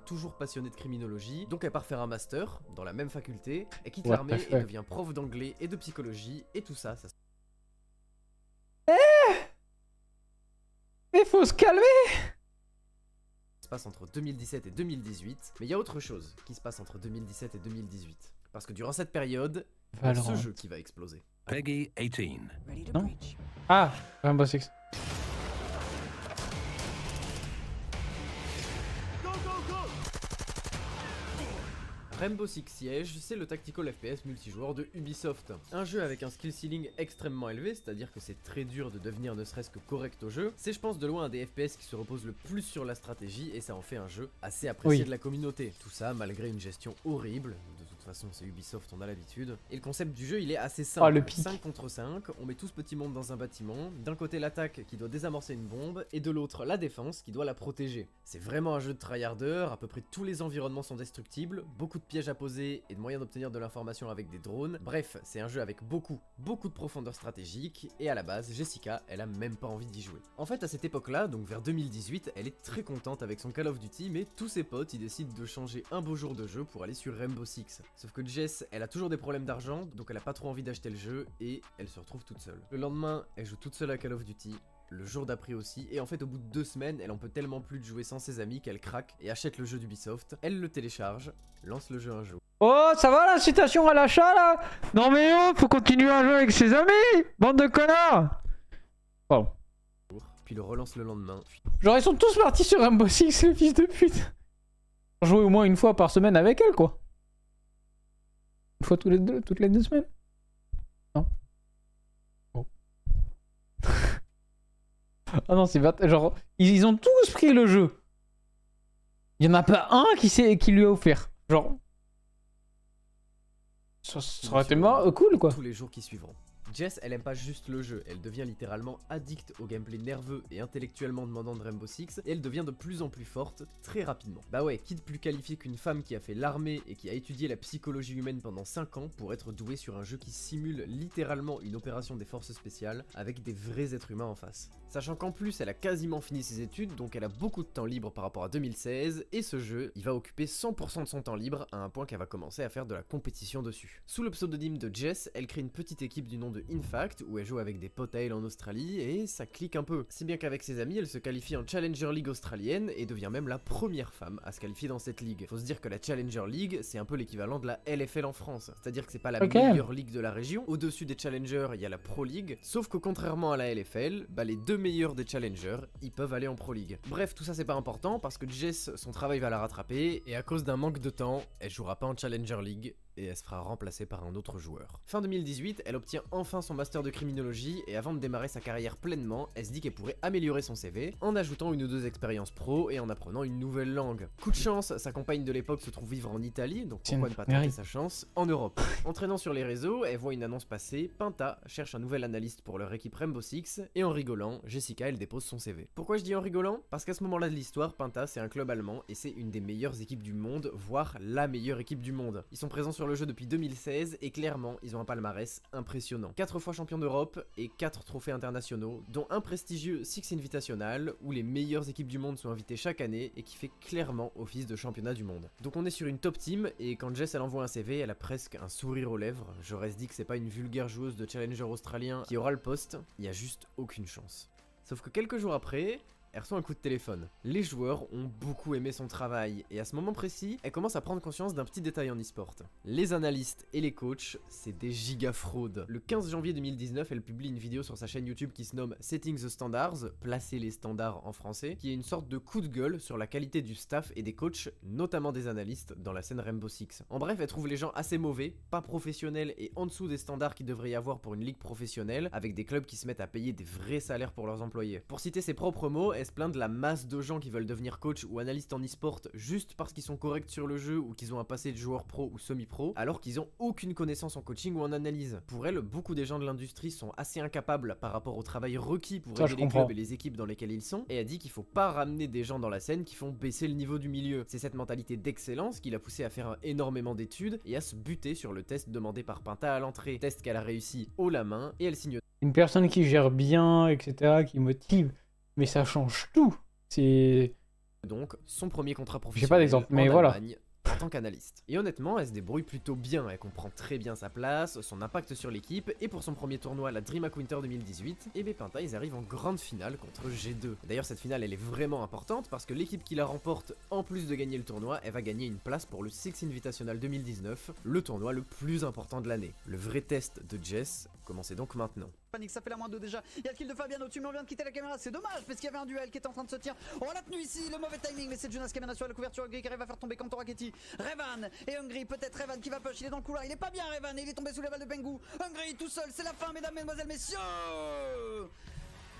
S7: toujours passionnée de criminologie, donc elle part faire un master dans la même faculté, elle quitte
S1: What
S7: l'armée
S1: the
S7: et
S1: fuck.
S7: devient prof d'anglais et de psychologie, et tout ça, ça
S1: Mais faut se calmer.
S7: se passe entre 2017 et 2018, mais il y a autre chose qui se passe entre 2017 et 2018. Parce que durant cette période, il y a ce
S1: Valorant.
S7: jeu qui va exploser.
S8: Peggy 18.
S1: Non. Ah, Rainbow Six.
S7: Rainbow Six Siege, c'est le tactical FPS multijoueur de Ubisoft. Un jeu avec un skill ceiling extrêmement élevé, c'est-à-dire que c'est très dur de devenir ne serait-ce que correct au jeu. C'est je pense de loin un des FPS qui se repose le plus sur la stratégie et ça en fait un jeu assez apprécié
S1: Oui.
S7: de la communauté. Tout ça malgré une gestion horrible, de toute façon c'est Ubisoft, on a l'habitude. Et le concept du jeu il est assez simple.
S1: Oh, le pic.
S7: 5 contre 5, on met tout ce petit monde dans un bâtiment, d'un côté l'attaque qui doit désamorcer une bombe et de l'autre la défense qui doit la protéger. C'est vraiment un jeu de tryharder, à peu près tous les environnements sont destructibles, beaucoup de pièges à poser et de moyens d'obtenir de l'information avec des drones. Bref, c'est un jeu avec beaucoup de profondeur stratégique et à la base, Jessica, elle a même pas envie d'y jouer. En fait, à cette époque-là, donc vers 2018, elle est très contente avec son Call of Duty, mais tous ses potes, ils décident de changer un beau jour de jeu pour aller sur Rainbow Six. Sauf que Jess, elle a toujours des problèmes d'argent, donc elle a pas trop envie d'acheter le jeu et elle se retrouve toute seule. Le lendemain, elle joue toute seule à Call of Duty. Le jour d'après aussi, et en fait au bout de 2 semaines, elle en peut tellement plus de jouer sans ses amis qu'elle craque et achète le jeu d'Ubisoft, elle le télécharge, lance le jeu un jour.
S1: Oh, ça va l'incitation à l'achat là? Non mais oh, faut continuer à jouer avec ses amis, bande de connards. Pardon.
S7: Puis le relance le lendemain.
S1: Genre ils sont tous partis sur Rainbow Six, les fils de pute. Jouer au moins une fois par semaine avec elle quoi. Une fois toutes les deux semaines. Non. Oh. Ah non, c'est genre ils ont tous pris le jeu. Il y en a pas un qui lui a offert. Genre ça aurait été cool quoi.
S7: Tous les jours qui suivront. Jess, elle aime pas juste le jeu, elle devient littéralement addict au gameplay nerveux et intellectuellement demandant de Rainbow Six, et elle devient de plus en plus forte, très rapidement. Bah ouais, qui de plus qualifié qu'une femme qui a fait l'armée et qui a étudié la psychologie humaine pendant 5 ans pour être douée sur un jeu qui simule littéralement une opération des forces spéciales avec des vrais êtres humains en face. Sachant qu'en plus, elle a quasiment fini ses études, donc elle a beaucoup de temps libre par rapport à 2016, et ce jeu, il va occuper 100% de son temps libre à un point qu'elle va commencer à faire de la compétition dessus. Sous le pseudonyme de Jess, elle crée une petite équipe du nom de Infact, où elle joue avec des potes à elle en Australie, et ça clique un peu. Si bien qu'avec ses amis, elle se qualifie en Challenger League australienne, et devient même la première femme à se qualifier dans cette ligue. Faut se dire que la Challenger League, c'est un peu l'équivalent de la LFL en France, c'est-à-dire que c'est pas la meilleure ligue de la région. Au-dessus des Challengers, il y a la Pro League, sauf que contrairement à la LFL, bah les deux meilleurs des Challengers, ils peuvent aller en Pro League. Bref, tout ça c'est pas important, parce que Jess, son travail va la rattraper, et à cause d'un manque de temps, elle jouera pas en Challenger League, et elle sera remplacée par un autre joueur. Fin 2018, elle obtient enfin son master de criminologie, et avant de démarrer sa carrière pleinement, elle se dit qu'elle pourrait améliorer son CV en ajoutant une ou deux expériences pro et en apprenant une nouvelle langue. Coup de chance, sa compagne de l'époque se trouve vivre en Italie, donc pourquoi ne pas tenter sa chance en Europe. En traînant sur les réseaux, elle voit une annonce passer, Pinta cherche un nouvel analyste pour leur équipe Rainbow Six, et en rigolant, Jessica elle dépose son CV. Pourquoi je dis en rigolant? Parce qu'à ce moment-là de l'histoire, Pinta c'est un club allemand, et c'est une des meilleures équipes du monde, voire la meilleure équipe du monde. Ils sont présents sur sur le jeu depuis 2016 et clairement, ils ont un palmarès impressionnant. 4 fois champion d'Europe et 4 trophées internationaux, dont un prestigieux Six Invitational où les meilleures équipes du monde sont invitées chaque année et qui fait clairement office de championnat du monde. Donc on est sur une top team et quand Jess elle envoie un CV, elle a presque un sourire aux lèvres. J'aurais dit que c'est pas une vulgaire joueuse de challenger australien qui aura le poste, il y a juste aucune chance. Sauf que quelques jours après, elle reçoit un coup de téléphone. Les joueurs ont beaucoup aimé son travail et à ce moment précis, elle commence à prendre conscience d'un petit détail en e-sport. Les analystes et les coachs, c'est des giga fraudes. Le 15 janvier 2019, elle publie une vidéo sur sa chaîne YouTube qui se nomme Setting the Standards, placer les standards en français, qui est une sorte de coup de gueule sur la qualité du staff et des coachs, notamment des analystes, dans la scène Rainbow Six. En bref, elle trouve les gens assez mauvais, pas professionnels et en dessous des standards qu'il devrait y avoir pour une ligue professionnelle, avec des clubs qui se mettent à payer des vrais salaires pour leurs employés. Pour citer ses propres mots, elle se plaint de la masse de gens qui veulent devenir coach ou analyste en e-sport juste parce qu'ils sont corrects sur le jeu ou qu'ils ont un passé de joueur pro ou semi-pro, alors qu'ils ont aucune connaissance en coaching ou en analyse. Pour elle, beaucoup des gens de l'industrie sont assez incapables par rapport au travail requis pour aider les clubs et les équipes dans lesquelles ils sont, et elle dit qu'il faut pas ramener des gens dans la scène qui font baisser le niveau du milieu. C'est cette mentalité d'excellence qui l'a poussé à faire énormément d'études et à se buter sur le test demandé par Penta à l'entrée, test qu'elle a réussi haut la main, et elle signe
S1: Une personne qui gère bien, etc., qui motive, mais ça change tout. C'est...
S7: donc son premier contrat professionnel.
S1: J'ai pas d'exemple, mais
S7: en
S1: voilà.
S7: Allemagne, en tant qu'analyste. Et honnêtement, elle se débrouille plutôt bien, elle comprend très bien sa place, son impact sur l'équipe, et pour son premier tournoi, la DreamHack Winter 2018, et Penta ils arrivent en grande finale contre G2. D'ailleurs cette finale elle est vraiment importante parce que l'équipe qui la remporte, en plus de gagner le tournoi, elle va gagner une place pour le Six Invitational 2019, le tournoi le plus important de l'année. Le vrai test de Jess commencez donc maintenant.
S8: Panique, ça fait la -2 déjà. Il y a le kill de Fabiano, tu m'en viens de quitter la caméra, c'est dommage parce qu'il y avait un duel qui était en train de se tenir. On l'a tenu ici, le mauvais timing, mais c'est Jonas qui amène sur la couverture. Hungry qui arrive à faire tomber Kanto Raketti. Revan et Hungry, peut-être Revan qui va push, il est dans le couloir, il est pas bien Revan, et il est tombé sous les balles de Pengu. Hungry tout seul, c'est la fin mesdames, mesdemoiselles, messieurs.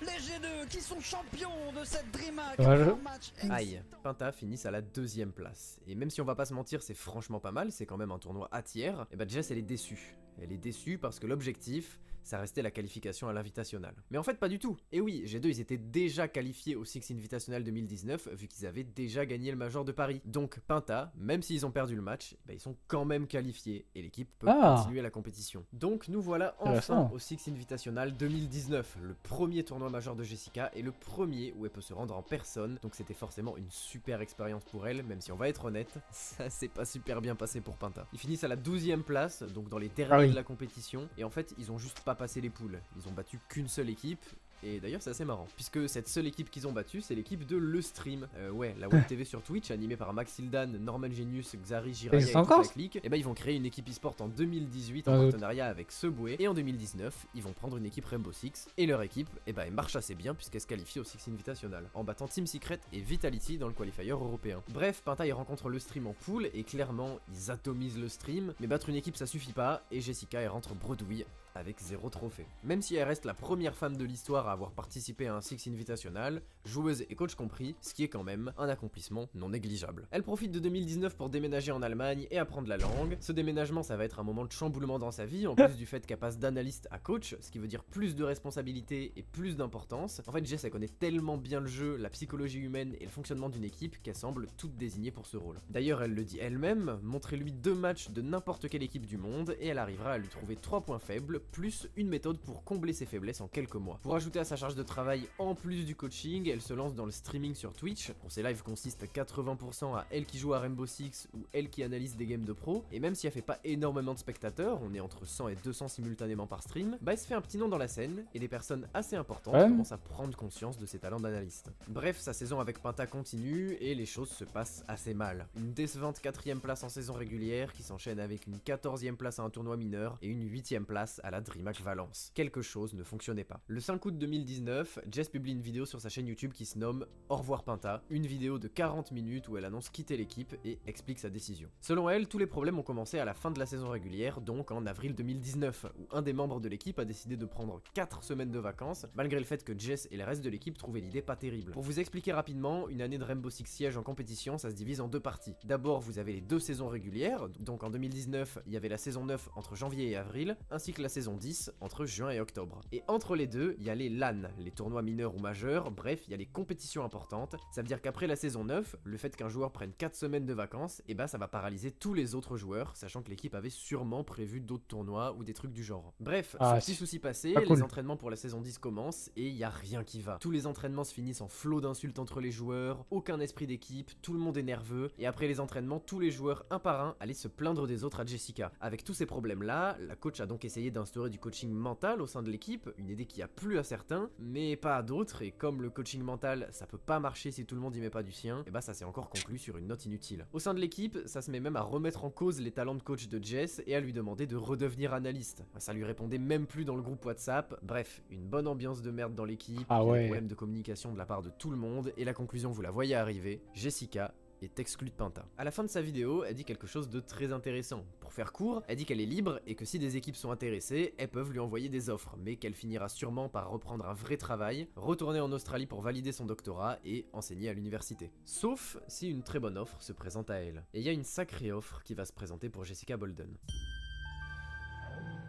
S8: Les G2 qui sont champions de cette DreamHack match.
S7: Aïe, Penta finissent à la 2ème place. Et même si on va pas se mentir, c'est franchement pas mal, c'est quand même un tournoi à tiers, et bah Jess elle est déçue. Elle est déçue parce que l'objectif, ça restait la qualification à l'invitational. Mais en fait pas du tout. Et oui, G2 ils étaient déjà qualifiés au Six Invitational 2019 vu qu'ils avaient déjà gagné le Major de Paris. Donc Penta, même s'ils ont perdu le match, bah, ils sont quand même qualifiés et l'équipe peut continuer la compétition. Donc nous voilà enfin au Six Invitational 2019, le premier tournoi majeur de Jessica et le premier où elle peut se rendre en personne. Donc c'était forcément une super expérience pour elle, même si on va être honnête, ça s'est pas super bien passé pour Penta. Ils finissent à la 12ème place, donc dans les derniers de la compétition, et en fait ils ont juste pas passé les poules. Ils ont battu qu'une seule équipe. Et d'ailleurs c'est assez marrant, puisque cette seule équipe qu'ils ont battue, c'est l'équipe de Le Stream. Ouais, la web TV sur Twitch, animée par Max Hildan, Norman Genius, Xari, Jiraya et toute la clique. Et bah ils vont créer une équipe e-sport en 2018 en partenariat avec Subway. Et en 2019, ils vont prendre une équipe Rainbow Six. Et leur équipe, et bah elle marche assez bien puisqu'elle se qualifie au Six Invitational, en battant Team Secret et Vitality dans le qualifier européen. Bref, Penta ils rencontrent Le Stream en poule, et clairement, ils atomisent Le Stream. Mais battre une équipe ça suffit pas, et Jessica elle rentre bredouille avec 0 trophée. Même si elle reste la première femme de l'histoire à avoir participé à un Six Invitational, joueuse et coach compris, ce qui est quand même un accomplissement non négligeable. Elle profite de 2019 pour déménager en Allemagne et apprendre la langue. Ce déménagement ça va être un moment de chamboulement dans sa vie, en plus du fait qu'elle passe d'analyste à coach, ce qui veut dire plus de responsabilités et plus d'importance. En fait Jess elle connaît tellement bien le jeu, la psychologie humaine et le fonctionnement d'une équipe qu'elle semble toute désignée pour ce rôle. D'ailleurs elle le dit elle-même, montrez-lui 2 matchs de n'importe quelle équipe du monde et elle arrivera à lui trouver 3 points faibles, plus une méthode pour combler ses faiblesses en quelques mois. Pour ajouter à sa charge de travail, en plus du coaching, elle se lance dans le streaming sur Twitch. Bon, ses lives consistent à 80% à elle qui joue à Rainbow Six ou elle qui analyse des games de pro, et même si elle fait pas énormément de spectateurs, on est entre 100 et 200 simultanément par stream, bah elle se fait un petit nom dans la scène, et des personnes assez importantes commencent à prendre conscience de ses talents d'analyste. Bref, sa saison avec Penta continue, et les choses se passent assez mal. Une décevante 4ème place en saison régulière, qui s'enchaîne avec une 14ème place à un tournoi mineur, et une 8ème place à la DreamHack Valence. Quelque chose ne fonctionnait pas. Le 5 août 2019, Jess publie une vidéo sur sa chaîne YouTube qui se nomme Au revoir Penta, une vidéo de 40 minutes où elle annonce quitter l'équipe et explique sa décision. Selon elle, tous les problèmes ont commencé à la fin de la saison régulière, donc en avril 2019, où un des membres de l'équipe a décidé de prendre 4 semaines de vacances, malgré le fait que Jess et le reste de l'équipe trouvaient l'idée pas terrible. Pour vous expliquer rapidement, une année de Rainbow Six Siege en compétition, ça se divise en 2 parties. D'abord, vous avez les 2 saisons régulières, donc en 2019, il y avait la saison 9 entre janvier et avril, ainsi que la saison 10 entre juin et octobre. Et entre les deux, il y a les LAN, les tournois mineurs ou majeurs, bref, il y a les compétitions importantes. Ça veut dire qu'après la saison 9, le fait qu'un joueur prenne 4 semaines de vacances, et bah ça va paralyser tous les autres joueurs, sachant que l'équipe avait sûrement prévu d'autres tournois ou des trucs du genre. Bref, ce petit souci passé, les entraînements pour la saison 10 commencent et il y a rien qui va. Tous les entraînements se finissent en flot d'insultes entre les joueurs, aucun esprit d'équipe, tout le monde est nerveux, et après les entraînements, tous les joueurs un par un allaient se plaindre des autres à Jessica. Avec tous ces problèmes là, la coach a donc essayé d'instaurer du coaching mental au sein de l'équipe, une idée qui a plu à certains, mais pas à d'autres, et comme le coaching mental ça peut pas marcher si tout le monde y met pas du sien, et bah ça s'est encore conclu sur une note inutile. Au sein de l'équipe, ça se met même à remettre en cause les talents de coach de Jess et à lui demander de redevenir analyste. Ça lui répondait même plus dans le groupe WhatsApp, bref, une bonne ambiance de merde dans l'équipe, des problèmes de communication de la part de tout le monde, et la conclusion vous la voyez arriver, Jessica est exclue de Penta. À la fin de sa vidéo, elle dit quelque chose de très intéressant. Pour faire court, elle dit qu'elle est libre et que si des équipes sont intéressées, elles peuvent lui envoyer des offres, mais qu'elle finira sûrement par reprendre un vrai travail, retourner en Australie pour valider son doctorat et enseigner à l'université. Sauf si une très bonne offre se présente à elle. Et il y a une sacrée offre qui va se présenter pour Jessica Bolden.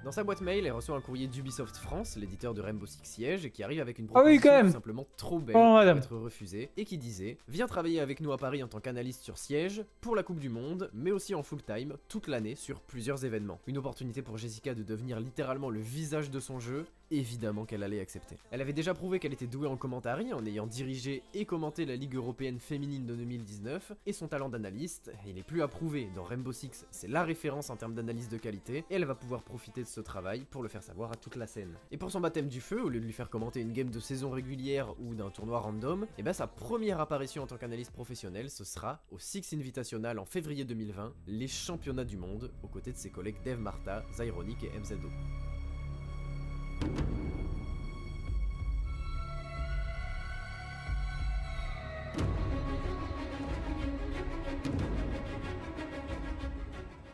S7: Dans sa boîte mail, elle reçoit un courrier d'Ubisoft France, l'éditeur de Rainbow Six Siege, qui arrive avec une proposition tout simplement trop belle pour être refusée, et qui disait « Viens travailler avec nous à Paris en tant qu'analyste sur Siege, pour la Coupe du Monde, mais aussi en full-time, toute l'année, sur plusieurs événements. » Une opportunité pour Jessica de devenir littéralement le visage de son jeu, évidemment qu'elle allait accepter. Elle avait déjà prouvé qu'elle était douée en commentary, en ayant dirigé et commenté la Ligue européenne féminine de 2019, et son talent d'analyste, il est plus à prouver. Dans Rainbow Six, c'est la référence en termes d'analyse de qualité, et elle va pouvoir profiter de ce travail pour le faire savoir à toute la scène. Et pour son baptême du feu, au lieu de lui faire commenter une game de saison régulière ou d'un tournoi random, et bah sa première apparition en tant qu'analyste professionnelle, ce sera au Six Invitational en février 2020, les championnats du monde, aux côtés de ses collègues Dave Marta, Zyronic et MZO.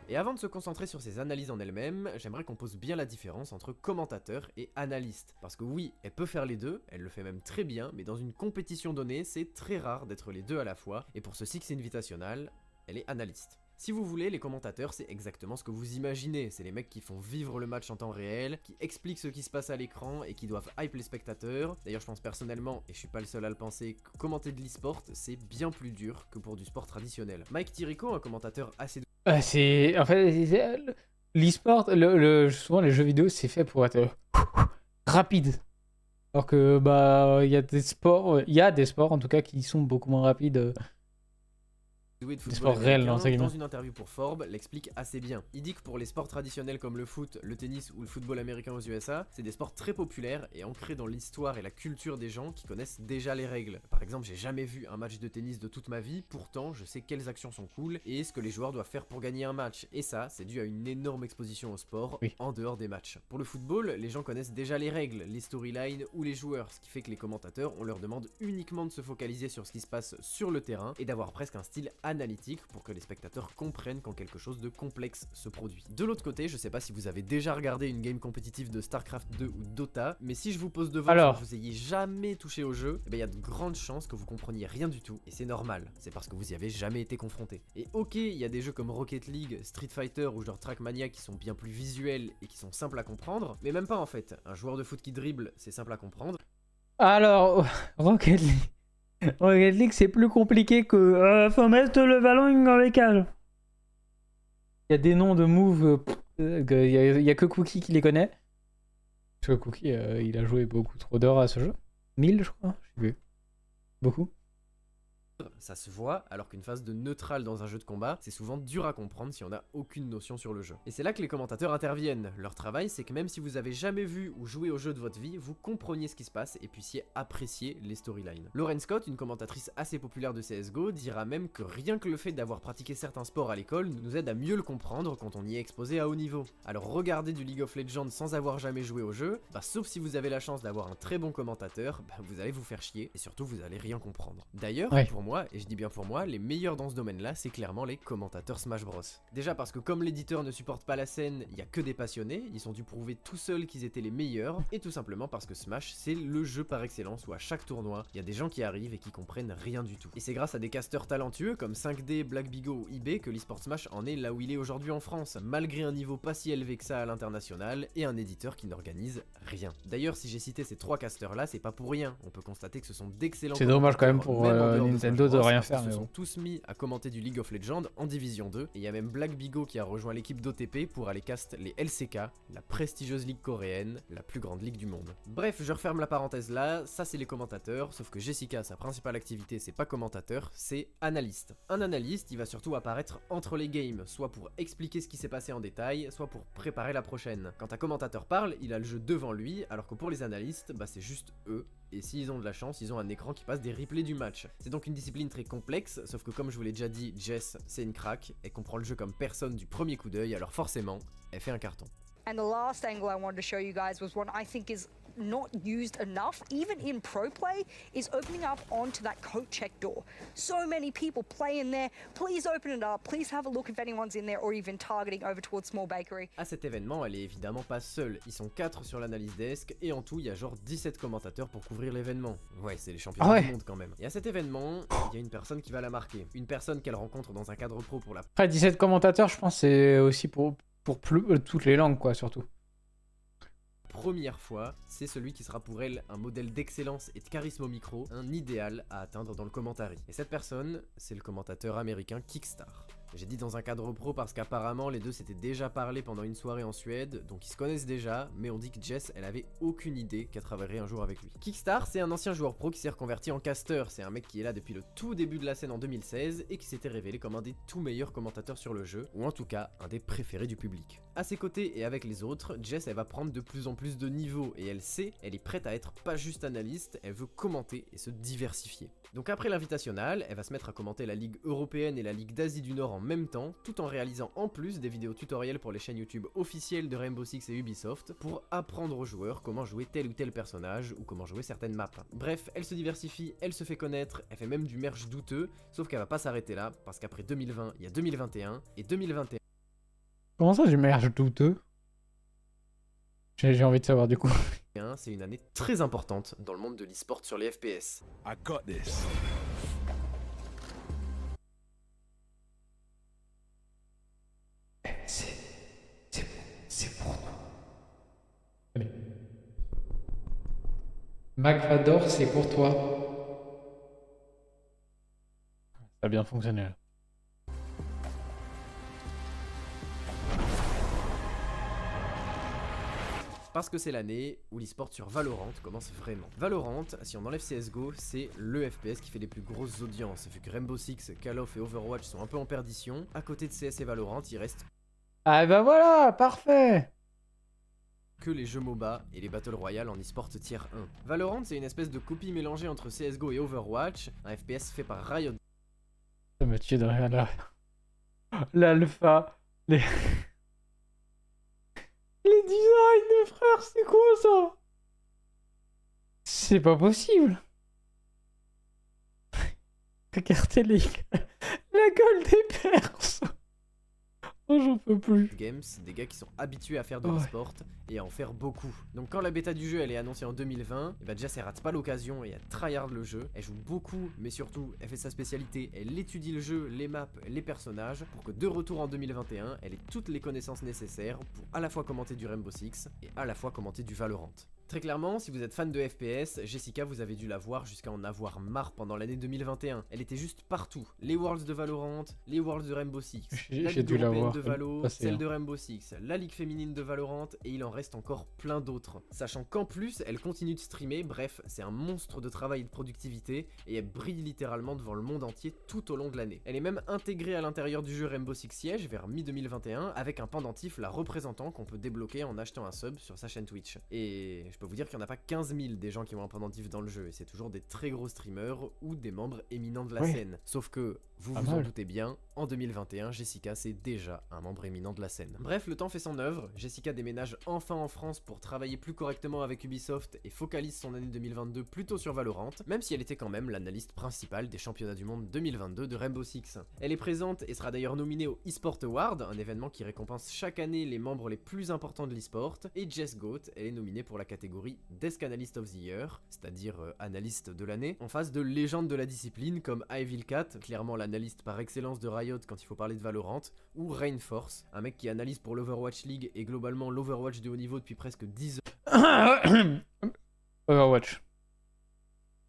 S7: Et avant de se concentrer sur ses analyses en elle-même, j'aimerais qu'on pose bien la différence entre commentateur et analyste. Parce que oui, elle peut faire les deux, elle le fait même très bien, mais dans une compétition donnée, c'est très rare d'être les deux à la fois, et pour ce Six Invitational, elle est analyste. Si vous voulez, les commentateurs, c'est exactement ce que vous imaginez. C'est les mecs qui font vivre le match en temps réel, qui expliquent ce qui se passe à l'écran et qui doivent hype les spectateurs. D'ailleurs, je pense personnellement, et je suis pas le seul à le penser, que commenter de l'e-sport, c'est bien plus dur que pour du sport traditionnel. Mike Tirico, un commentateur assez...
S1: c'est... En fait, l'e-sport, souvent les jeux vidéo, c'est fait pour être rapide. Alors que, bah, il y a des sports en tout cas qui sont beaucoup moins rapides.
S7: de football dans une interview pour Forbes, l'explique assez bien. Il dit que pour les sports traditionnels comme le foot, le tennis ou le football américain aux USA, c'est des sports très populaires et ancrés dans l'histoire et la culture des gens qui connaissent déjà les règles. Par exemple, j'ai jamais vu un match de tennis de toute ma vie, pourtant je sais quelles actions sont cool et ce que les joueurs doivent faire pour gagner un match. Et ça, c'est dû à une énorme exposition au sport en dehors des matchs. Pour le football, les gens connaissent déjà les règles, les storylines ou les joueurs, ce qui fait que les commentateurs, on leur demande uniquement de se focaliser sur ce qui se passe sur le terrain et d'avoir presque un style analytique pour que les spectateurs comprennent quand quelque chose de complexe se produit. De l'autre côté, je sais pas si vous avez déjà regardé une game compétitive de StarCraft 2 ou Dota, mais si je vous pose devant sans que vous ayez jamais touché au jeu, il y a de grandes chances que vous compreniez rien du tout, et c'est normal, c'est parce que vous y avez jamais été confronté. Et ok, il y a des jeux comme Rocket League, Street Fighter ou genre Trackmania qui sont bien plus visuels et qui sont simples à comprendre, mais même pas en fait. Un joueur de foot qui dribble, c'est simple à comprendre.
S1: Alors, Rocket League. Rocket League, c'est plus compliqué que faut mettre le ballon dans les cages. Il y a des noms de moves, il y a que Cookie qui les connaît. Parce que Cookie, il a joué beaucoup trop d'heures à ce jeu. 1000, je crois, je sais plus. Beaucoup.
S7: Ça se voit, alors qu'une phase de neutral dans un jeu de combat, c'est souvent dur à comprendre si on n'a aucune notion sur le jeu. Et c'est là que les commentateurs interviennent. Leur travail, c'est que même si vous avez jamais vu ou joué au jeu de votre vie, vous compreniez ce qui se passe et puissiez apprécier les storylines. Lauren Scott, une commentatrice assez populaire de CSGO, dira même que rien que le fait d'avoir pratiqué certains sports à l'école nous aide à mieux le comprendre quand on y est exposé à haut niveau. Alors regardez du League of Legends sans avoir jamais joué au jeu, sauf si vous avez la chance d'avoir un très bon commentateur, vous allez vous faire chier et surtout vous allez rien comprendre. D'ailleurs, pour moi, moi, et je dis bien pour moi, les meilleurs dans ce domaine-là, c'est clairement les commentateurs Smash Bros. Déjà parce que comme l'éditeur ne supporte pas la scène, il y a que des passionnés, ils ont dû prouver tout seuls qu'ils étaient les meilleurs, et tout simplement parce que Smash, c'est le jeu par excellence où à chaque tournoi, il y a des gens qui arrivent et qui comprennent rien du tout. Et c'est grâce à des casteurs talentueux comme 5D, Black Bigo ou eBay que l'eSport Smash en est là où il est aujourd'hui en France, malgré un niveau pas si élevé que ça à l'international, et un éditeur qui n'organise rien. D'ailleurs, si j'ai cité ces 3 casteurs-là, c'est pas pour rien, on peut constater que ce sont d'excellents.
S1: C'est dommage quand même pour Nintendo de rien faire.
S7: Ils
S1: Mais
S7: se
S1: bon.
S7: sont tous mis à commenter du League of Legends en Division 2, et il y a même Black Bigo qui a rejoint l'équipe d'OTP pour aller cast les LCK, la prestigieuse ligue coréenne, la plus grande ligue du monde. Bref, je referme la parenthèse là, ça c'est les commentateurs, sauf que Jessica, sa principale activité, c'est pas commentateur, c'est analyste. Un analyste, il va surtout apparaître entre les games, soit pour expliquer ce qui s'est passé en détail, soit pour préparer la prochaine. Quand un commentateur parle, il a le jeu devant lui, alors que pour les analystes, bah c'est juste eux. Et s'ils ont de la chance, ils ont un écran qui passe des replays du match. C'est donc une discipline très complexe, sauf que comme je vous l'ai déjà dit, Jess, c'est une crack, elle comprend le jeu comme personne du premier coup d'œil, alors forcément, elle fait un carton.
S9: And the last angle I wanted to show you guys was one I think is not used enough, even in pro play, is opening up onto that coat check door. So many people play in there. Please open it up. Please have a look if anyone's in there or even targeting over towards Small Bakery.
S7: À cet événement, elle est évidemment pas seule. Ils sont 4 sur l'analyse desk et en tout, il y a genre 17 commentateurs pour couvrir l'événement. Ouais, c'est les champions du monde quand même. Et à cet événement, il y a une personne qui va la marquer. Une personne qu'elle rencontre dans un cadre pro pour la...
S1: Après 17 commentateurs, je pense c'est aussi pour toutes les langues quoi, surtout.
S7: Première fois, c'est celui qui sera pour elle un modèle d'excellence et de charisme au micro, un idéal à atteindre dans le commentary. Et cette personne, c'est le commentateur américain Kickstar. J'ai dit dans un cadre pro parce qu'apparemment les deux s'étaient déjà parlé pendant une soirée en Suède, donc ils se connaissent déjà, mais on dit que Jess, elle avait aucune idée qu'elle travaillerait un jour avec lui. Kickstar, c'est un ancien joueur pro qui s'est reconverti en caster, c'est un mec qui est là depuis le tout début de la scène en 2016 et qui s'était révélé comme un des tout meilleurs commentateurs sur le jeu, ou en tout cas un des préférés du public. À ses côtés et avec les autres, Jess elle va prendre de plus en plus de niveau et elle sait, elle est prête à être pas juste analyste, elle veut commenter et se diversifier. Donc après l'invitationnal, elle va se mettre à commenter la Ligue européenne et la Ligue d'Asie du Nord en même temps, tout en réalisant en plus des vidéos tutoriels pour les chaînes YouTube officielles de Rainbow Six et Ubisoft pour apprendre aux joueurs comment jouer tel ou tel personnage ou comment jouer certaines maps. Bref, elle se diversifie, elle se fait connaître, elle fait même du merch douteux, sauf qu'elle va pas s'arrêter là, parce qu'après 2020, il y a 2021, et 2021...
S1: Comment ça, du merch douteux? J'ai envie de savoir du coup.
S7: C'est une année très importante dans le monde de l'e-sport sur les FPS.
S10: I got this.
S1: C'est pour nous. Allez. McVador, c'est pour toi. Ça a bien fonctionné là.
S7: Parce que c'est l'année où l'e-sport sur Valorant commence vraiment. Valorant, si on enlève CSGO, c'est le FPS qui fait les plus grosses audiences. Vu que Rainbow Six, Call of et Overwatch sont un peu en perdition, à côté de CS et Valorant, il reste
S1: Ah bah voilà, parfait.
S7: Que les jeux MOBA et les Battle Royale en e-sport tier 1. Valorant, c'est une espèce de copie mélangée entre CSGO et Overwatch, un FPS fait par Riot.
S1: Ça me tue de rien là. L'alpha, les designs de frère, c'est quoi ça? C'est pas possible. Regardez la gueule des perses. Oh, j'en peux plus.
S7: Games, des gars qui sont habitués à faire de l'e-sport et à en faire beaucoup. Donc quand la bêta du jeu elle est annoncée en 2020, et bah Jess elle rate pas l'occasion et elle tryhard le jeu. Elle joue beaucoup, mais surtout elle fait sa spécialité, elle étudie le jeu, les maps, les personnages, pour que de retour en 2021, elle ait toutes les connaissances nécessaires pour à la fois commenter du Rainbow Six et à la fois commenter du Valorant. Très clairement, si vous êtes fan de FPS, Jessica vous avez dû la voir jusqu'à en avoir marre pendant l'année 2021. Elle était juste partout. Les Worlds de Valorant, les Worlds de Rainbow Six, la Ligue européenne de Valo, celle de Rainbow Six, la Ligue féminine de Valorant, et il en reste encore plein d'autres. Sachant qu'en plus, elle continue de streamer, bref, c'est un monstre de travail et de productivité, et elle brille littéralement devant le monde entier tout au long de l'année. Elle est même intégrée à l'intérieur du jeu Rainbow Six Siege vers mi-2021, avec un pendentif la représentant qu'on peut débloquer en achetant un sub sur sa chaîne Twitch. Et je peux vous dire qu'il n'y en a pas 15 000 des gens qui ont un pendentif dans le jeu, et c'est toujours des très gros streamers ou des membres éminents de la scène. Sauf que Vous
S1: Pas
S7: vous en
S1: mal.
S7: doutez bien, en 2021, Jessica c'est déjà un membre éminent de la scène. Bref, le temps fait son œuvre, Jessica déménage enfin en France pour travailler plus correctement avec Ubisoft et focalise son année 2022 plutôt sur Valorant, même si elle était quand même l'analyste principale des championnats du monde 2022 de Rainbow Six. Elle est présente et sera d'ailleurs nominée au eSport Award, un événement qui récompense chaque année les membres les plus importants de l'eSport, et Jess Goat, elle est nominée pour la catégorie Desk Analyst of the Year, c'est-à-dire analyste de l'année, en face de légendes de la discipline comme Ivilcat, clairement l'analyste par excellence de Riot quand il faut parler de Valorant, ou Rainforce, un mec qui analyse pour l'Overwatch League et globalement l'Overwatch de haut niveau depuis presque 10
S1: Overwatch.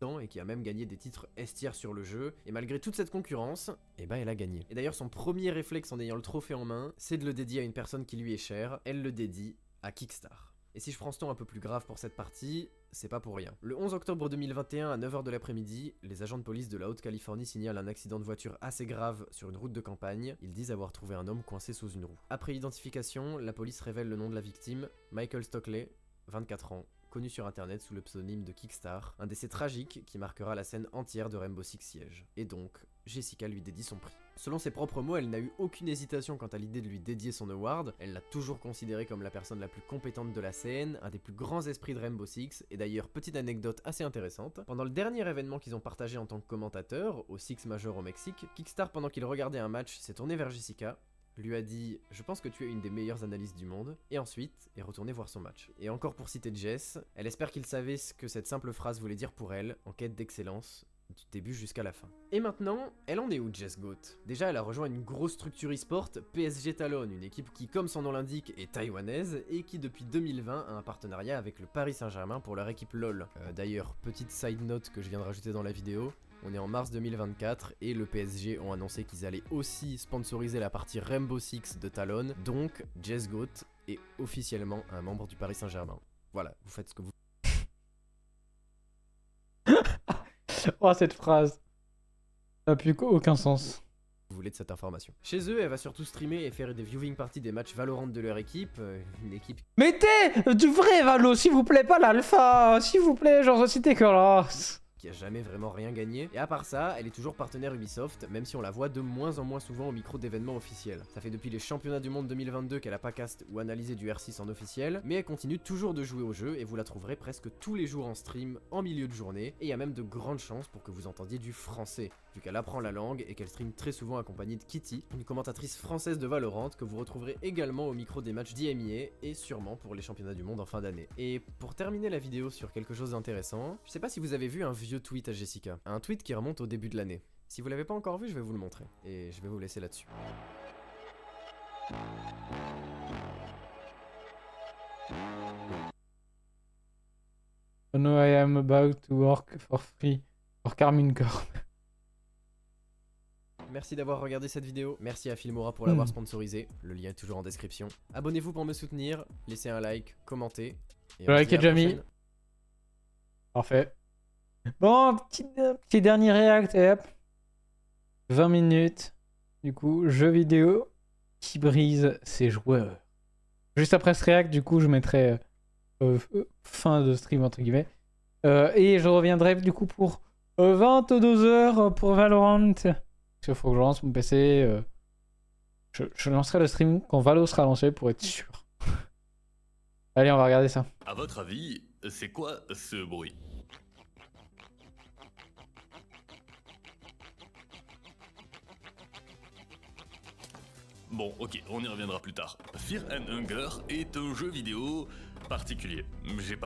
S7: ans et qui a même gagné des titres S-tier sur le jeu, et malgré toute cette concurrence, eh ben elle a gagné. Et d'ailleurs son premier réflexe en ayant le trophée en main, c'est de le dédier à une personne qui lui est chère, elle le dédie à Kickstar. Et si je prends ce ton un peu plus grave pour cette partie, c'est pas pour rien. Le 11 octobre 2021 à 9h de l'après-midi, les agents de police de la Haute-Californie signalent un accident de voiture assez grave sur une route de campagne. Ils disent avoir trouvé un homme coincé sous une roue. Après identification, la police révèle le nom de la victime, Michael Stockley, 24 ans, connu sur internet sous le pseudonyme de Kickstar, un décès tragique qui marquera la scène entière de Rainbow Six Siege. Et donc, Jessica lui dédie son prix. Selon ses propres mots, elle n'a eu aucune hésitation quant à l'idée de lui dédier son award, elle l'a toujours considéré comme la personne la plus compétente de la scène, un des plus grands esprits de Rainbow Six, et d'ailleurs, petite anecdote assez intéressante, pendant le dernier événement qu'ils ont partagé en tant que commentateur, au Six Major au Mexique, Kickstar, pendant qu'il regardait un match, s'est tourné vers Jessica, lui a dit « Je pense que tu es une des meilleures analystes du monde », et ensuite est retourné voir son match. Et encore pour citer Jess, elle espère qu'il savait ce que cette simple phrase voulait dire pour elle, en quête d'excellence, du début jusqu'à la fin. Et maintenant, elle en est où Jess Goat? Déjà, elle a rejoint une grosse structure e-sport, PSG Talon, une équipe qui, comme son nom l'indique, est taïwanaise, et qui depuis 2020 a un partenariat avec le Paris Saint-Germain pour leur équipe LoL. D'ailleurs, petite side note que je viens de rajouter dans la vidéo, on est en mars 2024 et le PSG ont annoncé qu'ils allaient aussi sponsoriser la partie Rainbow Six de Talon, donc Jess Goat est officiellement un membre du Paris Saint-Germain. Voilà, vous faites ce que vous...
S1: Oh, cette phrase. Ça n'a plus aucun sens.
S7: voulez de cette information. Chez eux, elle va surtout streamer et faire des viewing parties des matchs Valorant de leur équipe, une équipe...
S1: Mettez du vrai Valo, s'il vous plaît, pas l'alpha, s'il vous plaît, genre c'était que là.
S7: qui a jamais vraiment rien gagné, et à part ça, elle est toujours partenaire Ubisoft, même si on la voit de moins en moins souvent au micro d'événements officiels. Ça fait depuis les championnats du monde 2022 qu'elle a pas cast ou analysé du R6 en officiel, mais elle continue toujours de jouer au jeu, et vous la trouverez presque tous les jours en stream, en milieu de journée, et il y a même de grandes chances pour que vous entendiez du français, vu qu'elle apprend la langue et qu'elle stream très souvent accompagnée de Kitty, une commentatrice française de Valorant que vous retrouverez également au micro des matchs d'IMEA, et sûrement pour les championnats du monde en fin d'année. Et pour terminer la vidéo sur quelque chose d'intéressant, je sais pas si vous avez vu un vieux tweet à Jessica, un tweet qui remonte au début de l'année. Si vous l'avez pas encore vu, je vais vous le montrer, et je vais vous laisser là-dessus.
S1: No, I am about to work for free for Carmine Corp.
S7: Merci d'avoir regardé cette vidéo, merci à Filmora pour l'avoir sponsorisé, le lien est toujours en description. Abonnez-vous pour me soutenir, laissez un like, commentez. Et
S1: Le like est déjà mis. Parfait. Bon, petit dernier react, et hop. 20 minutes. Du coup, jeu vidéo qui brise ses joueurs. Juste après ce react, du coup, je mettrai fin de stream, entre guillemets. Et je reviendrai du coup pour 22 heures pour Valorant. Il faut que je lance mon PC. Je lancerai le stream quand Valo sera lancé pour être sûr. Allez, on va regarder ça.
S10: À votre avis, c'est quoi ce bruit? Bon, ok, on y reviendra plus tard. Fear and Hunger est un jeu vidéo particulier. J'ai pas...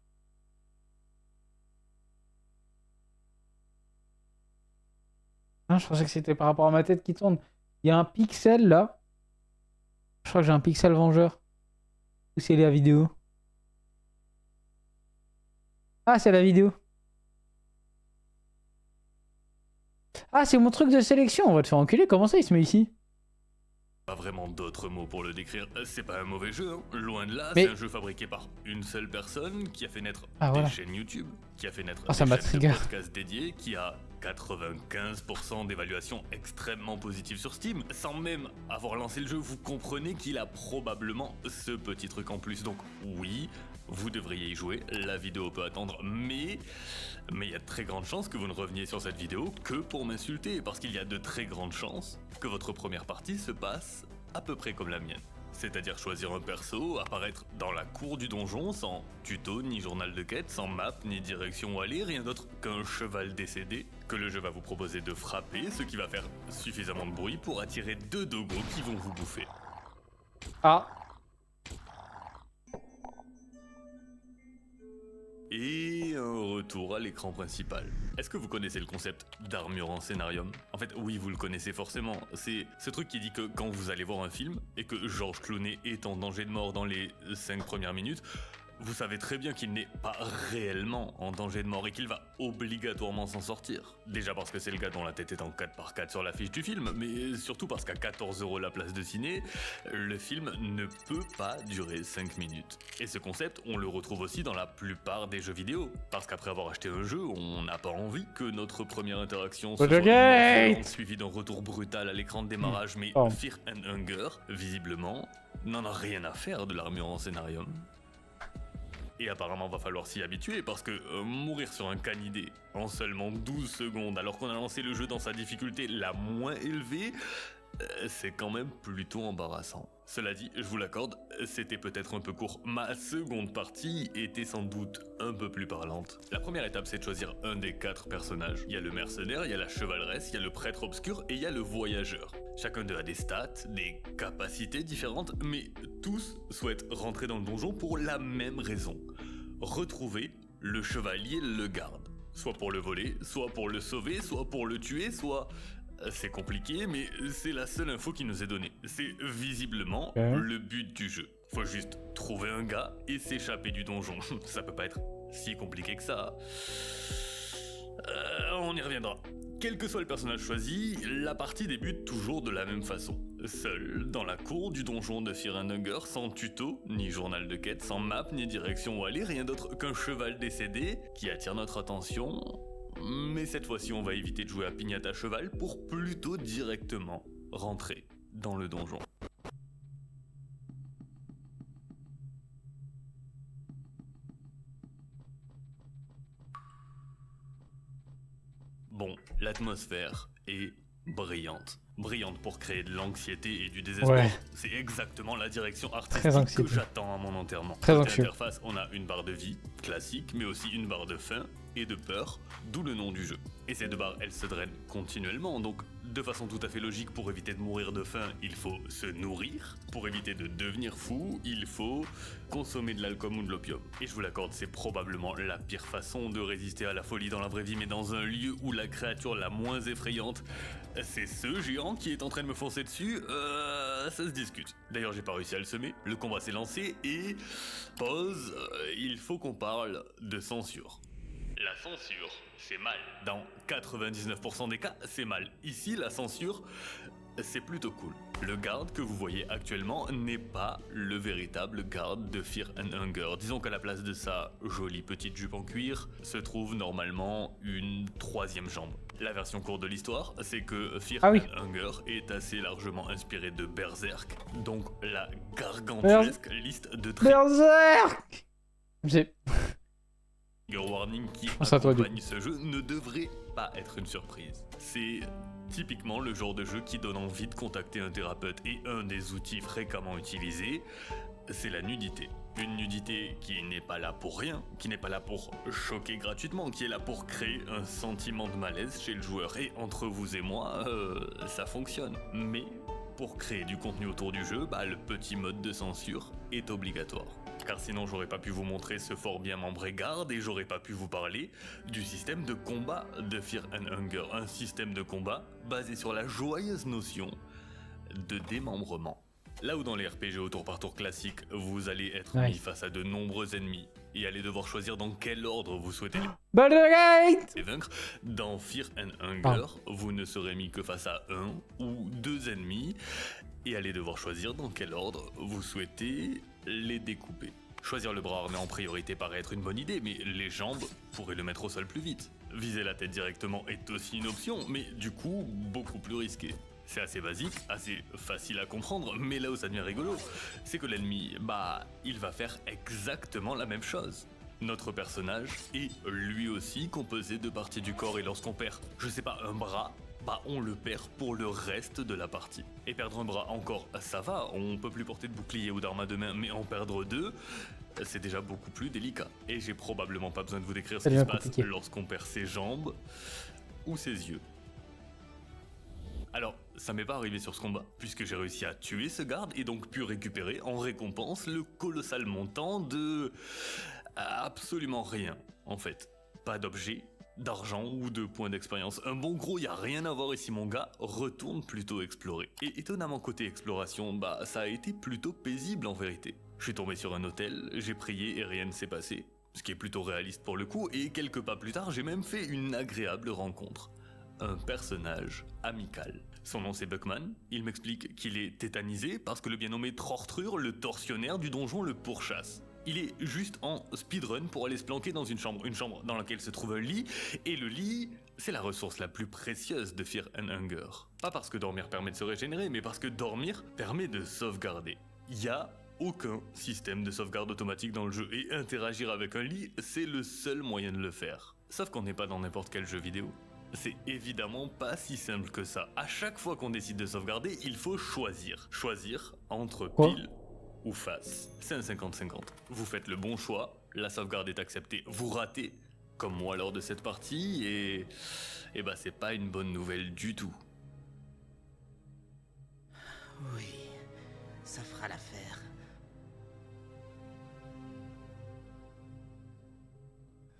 S1: Ah, je pensais que c'était par rapport à ma tête qui tourne. Il y a un pixel là. Je crois que j'ai un pixel vengeur. Ou c'est la vidéo? Ah, c'est la vidéo. Ah, c'est mon truc de sélection. On va te faire enculer. Comment ça, il se met ici?
S10: Pas vraiment d'autres mots pour le décrire. C'est pas un mauvais jeu, hein. Loin de là,
S1: Mais...
S10: c'est un jeu fabriqué par une seule personne qui a fait naître
S1: voilà.
S10: des chaînes YouTube, qui a fait naître
S1: ça
S10: des
S1: m'a
S10: chaînes
S1: trigger.
S10: de podcasts dédiées, qui a 95% d'évaluation extrêmement positive sur Steam. Sans même avoir lancé le jeu, vous comprenez qu'il a probablement ce petit truc en plus. Donc oui, vous devriez y jouer, la vidéo peut attendre, mais il y a de très grandes chances que vous ne reveniez sur cette vidéo que pour m'insulter, parce qu'il y a de très grandes chances que votre première partie se passe à peu près comme la mienne. C'est-à-dire choisir un perso, apparaître dans la cour du donjon sans tuto ni journal de quête, sans map ni direction où aller, rien d'autre qu'un cheval décédé, que le jeu va vous proposer de frapper, ce qui va faire suffisamment de bruit pour attirer 2 dogos qui vont vous bouffer.
S1: Ah.
S10: Et un retour à l'écran principal. Est-ce que vous connaissez le concept d'armure en scénarium? En fait, oui, vous le connaissez forcément. C'est ce truc qui dit que quand vous allez voir un film et que George Clooney est en danger de mort dans les 5 premières minutes, vous savez très bien qu'il n'est pas réellement en danger de mort et qu'il va obligatoirement s'en sortir. Déjà parce que c'est le gars dont la tête est en 4x4 sur l'affiche du film, mais surtout parce qu'à 14 € la place de ciné, le film ne peut pas durer 5 minutes. Et ce concept, on le retrouve aussi dans la plupart des jeux vidéo. Parce qu'après avoir acheté un jeu, on n'a pas envie que notre première interaction soit suivie d'un retour brutal à l'écran de démarrage, mais Fear and Hunger, visiblement, n'en a rien à faire de l'armure en scénarium. Et apparemment va falloir s'y habituer parce que mourir sur un canidé en seulement 12 secondes alors qu'on a lancé le jeu dans sa difficulté la moins élevée, c'est quand même plutôt embarrassant. Cela dit, je vous l'accorde, c'était peut-être un peu court. Ma seconde partie était sans doute un peu plus parlante. La première étape, c'est de choisir un des 4 personnages. Il y a le mercenaire, il y a la chevaleresse, il y a le prêtre obscur et il y a le voyageur. Chacun d'eux a des stats, des capacités différentes, mais tous souhaitent rentrer dans le donjon pour la même raison. Retrouver le chevalier le garde. Soit pour le voler, soit pour le sauver, soit pour le tuer, soit... C'est compliqué, mais c'est la seule info qui nous est donnée. C'est visiblement le but du jeu. Faut juste trouver un gars et s'échapper du donjon. Ça peut pas être si compliqué que ça. On y reviendra. Quel que soit le personnage choisi, la partie débute toujours de la même façon. Seul, dans la cour du donjon de Fear and Hunger, sans tuto, ni journal de quête, sans map, ni direction où aller, rien d'autre qu'un cheval décédé qui attire notre attention... Mais cette fois-ci, on va éviter de jouer à pignata cheval pour plutôt directement rentrer dans le donjon. Bon, l'atmosphère est brillante. Brillante pour créer de l'anxiété et du désespoir. Ouais. C'est exactement la direction artistique que j'attends à mon enterrement.
S1: Très
S10: anxieux. À l'interface, on a une barre de vie, classique, mais aussi une barre de faim et de peur, d'où le nom du jeu. Et ces 2 barres, elles se drainent continuellement, donc de façon tout à fait logique, pour éviter de mourir de faim, il faut se nourrir. Pour éviter de devenir fou, il faut consommer de l'alcool ou de l'opium. Et je vous l'accorde, c'est probablement la pire façon de résister à la folie dans la vraie vie, mais dans un lieu où la créature la moins effrayante, c'est ce géant qui est en train de me foncer dessus, ça se discute. D'ailleurs, j'ai pas réussi à le semer, le combat s'est lancé et... Pause, il faut qu'on parle de censure. La censure, c'est mal. Dans 99% des cas, c'est mal. Ici, la censure, c'est plutôt cool. Le garde que vous voyez actuellement n'est pas le véritable garde de Fear and Hunger. Disons qu'à la place de sa jolie petite jupe en cuir, se trouve normalement une 3e jambe. La version courte de l'histoire, c'est que Fear and Hunger est assez largement inspiré de Berserk, donc la gargantuesque liste de traits.
S1: Berserk. J'ai...
S10: Warning qui accompagne ce jeu ne devrait pas être une surprise. C'est typiquement le genre de jeu qui donne envie de contacter un thérapeute, et un des outils fréquemment utilisés, c'est la nudité. Une nudité qui n'est pas là pour rien, qui n'est pas là pour choquer gratuitement, qui est là pour créer un sentiment de malaise chez le joueur. Et entre vous et moi, ça fonctionne. Mais pour créer du contenu autour du jeu, le petit mode de censure est obligatoire. Car sinon j'aurais pas pu vous montrer ce fort bien membré garde et j'aurais pas pu vous parler du système de combat de Fear and Hunger. Un système de combat basé sur la joyeuse notion de démembrement. Là où dans les RPG au tour par tour classiques, vous allez être mis face à de nombreux ennemis et allez devoir choisir dans quel ordre vous souhaitez les vaincre, dans Fear and Hunger, vous ne serez mis que face à 1 ou 2 ennemis et allez devoir choisir dans quel ordre vous souhaitez les découper. Choisir le bras armé en priorité paraît être une bonne idée, mais les jambes pourraient le mettre au sol plus vite. Viser la tête directement est aussi une option, mais du coup, beaucoup plus risqué. C'est assez basique, assez facile à comprendre, mais là où ça devient rigolo, c'est que l'ennemi, il va faire exactement la même chose. Notre personnage est lui aussi composé de parties du corps et lorsqu'on perd, je sais pas, un bras, on le perd pour le reste de la partie. Et perdre un bras encore, ça va, on peut plus porter de bouclier ou d'arme à deux mains, mais en perdre deux, c'est déjà beaucoup plus délicat. Et j'ai probablement pas besoin de vous décrire ce qui se passe lorsqu'on perd ses jambes ou ses yeux. Alors, ça m'est pas arrivé sur ce combat, puisque j'ai réussi à tuer ce garde et donc pu récupérer en récompense le colossal montant de... absolument rien, en fait. Pas d'objet, d'argent ou de points d'expérience. Un bon gros, y a rien à voir ici mon gars, retourne plutôt explorer. Et étonnamment côté exploration, ça a été plutôt paisible en vérité. Je suis tombé sur un hôtel, j'ai prié et rien ne s'est passé, ce qui est plutôt réaliste pour le coup, et quelques pas plus tard, j'ai même fait une agréable rencontre. Un personnage amical. Son nom c'est Buckman, il m'explique qu'il est tétanisé parce que le bien nommé Trortrur, le tortionnaire du donjon, le pourchasse. Il est juste en speedrun pour aller se planquer dans une chambre dans laquelle se trouve un lit, et le lit, c'est la ressource la plus précieuse de Fear and Hunger. Pas parce que dormir permet de se régénérer, mais parce que dormir permet de sauvegarder. Il y a aucun système de sauvegarde automatique dans le jeu, et interagir avec un lit, c'est le seul moyen de le faire. Sauf qu'on n'est pas dans n'importe quel jeu vidéo. C'est évidemment pas si simple que ça. À chaque fois qu'on décide de sauvegarder, il faut choisir. Choisir entre pile ou face. C'est un 50-50. Vous faites le bon choix, la sauvegarde est acceptée. Vous ratez, comme moi lors de cette partie, et c'est pas une bonne nouvelle du tout.
S11: Oui, ça fera l'affaire.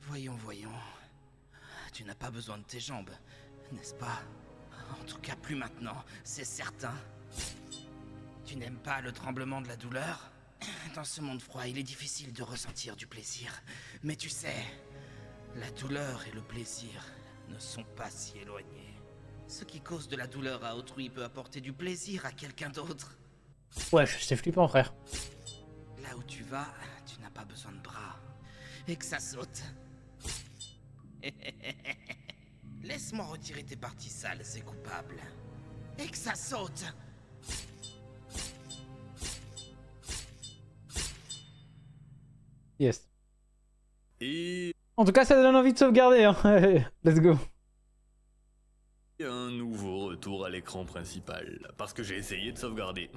S11: Voyons. Tu n'as pas besoin de tes jambes, n'est-ce pas? En tout cas, plus maintenant, c'est certain. Tu n'aimes pas le tremblement de la douleur? Dans ce monde froid, il est difficile de ressentir du plaisir. Mais tu sais, la douleur et le plaisir ne sont pas si éloignés. Ce qui cause de la douleur à autrui peut apporter du plaisir à quelqu'un d'autre.
S1: Ouais, c'est flippant, frère.
S11: Là où tu vas, tu n'as pas besoin de bras. Et que ça saute. Laisse-moi retirer tes parties sales et coupables. Et que ça saute.
S1: Yes.
S10: Et...
S1: En tout cas, ça donne envie de sauvegarder, hein. Let's go.
S10: Un nouveau retour à l'écran principal, parce que j'ai essayé de sauvegarder.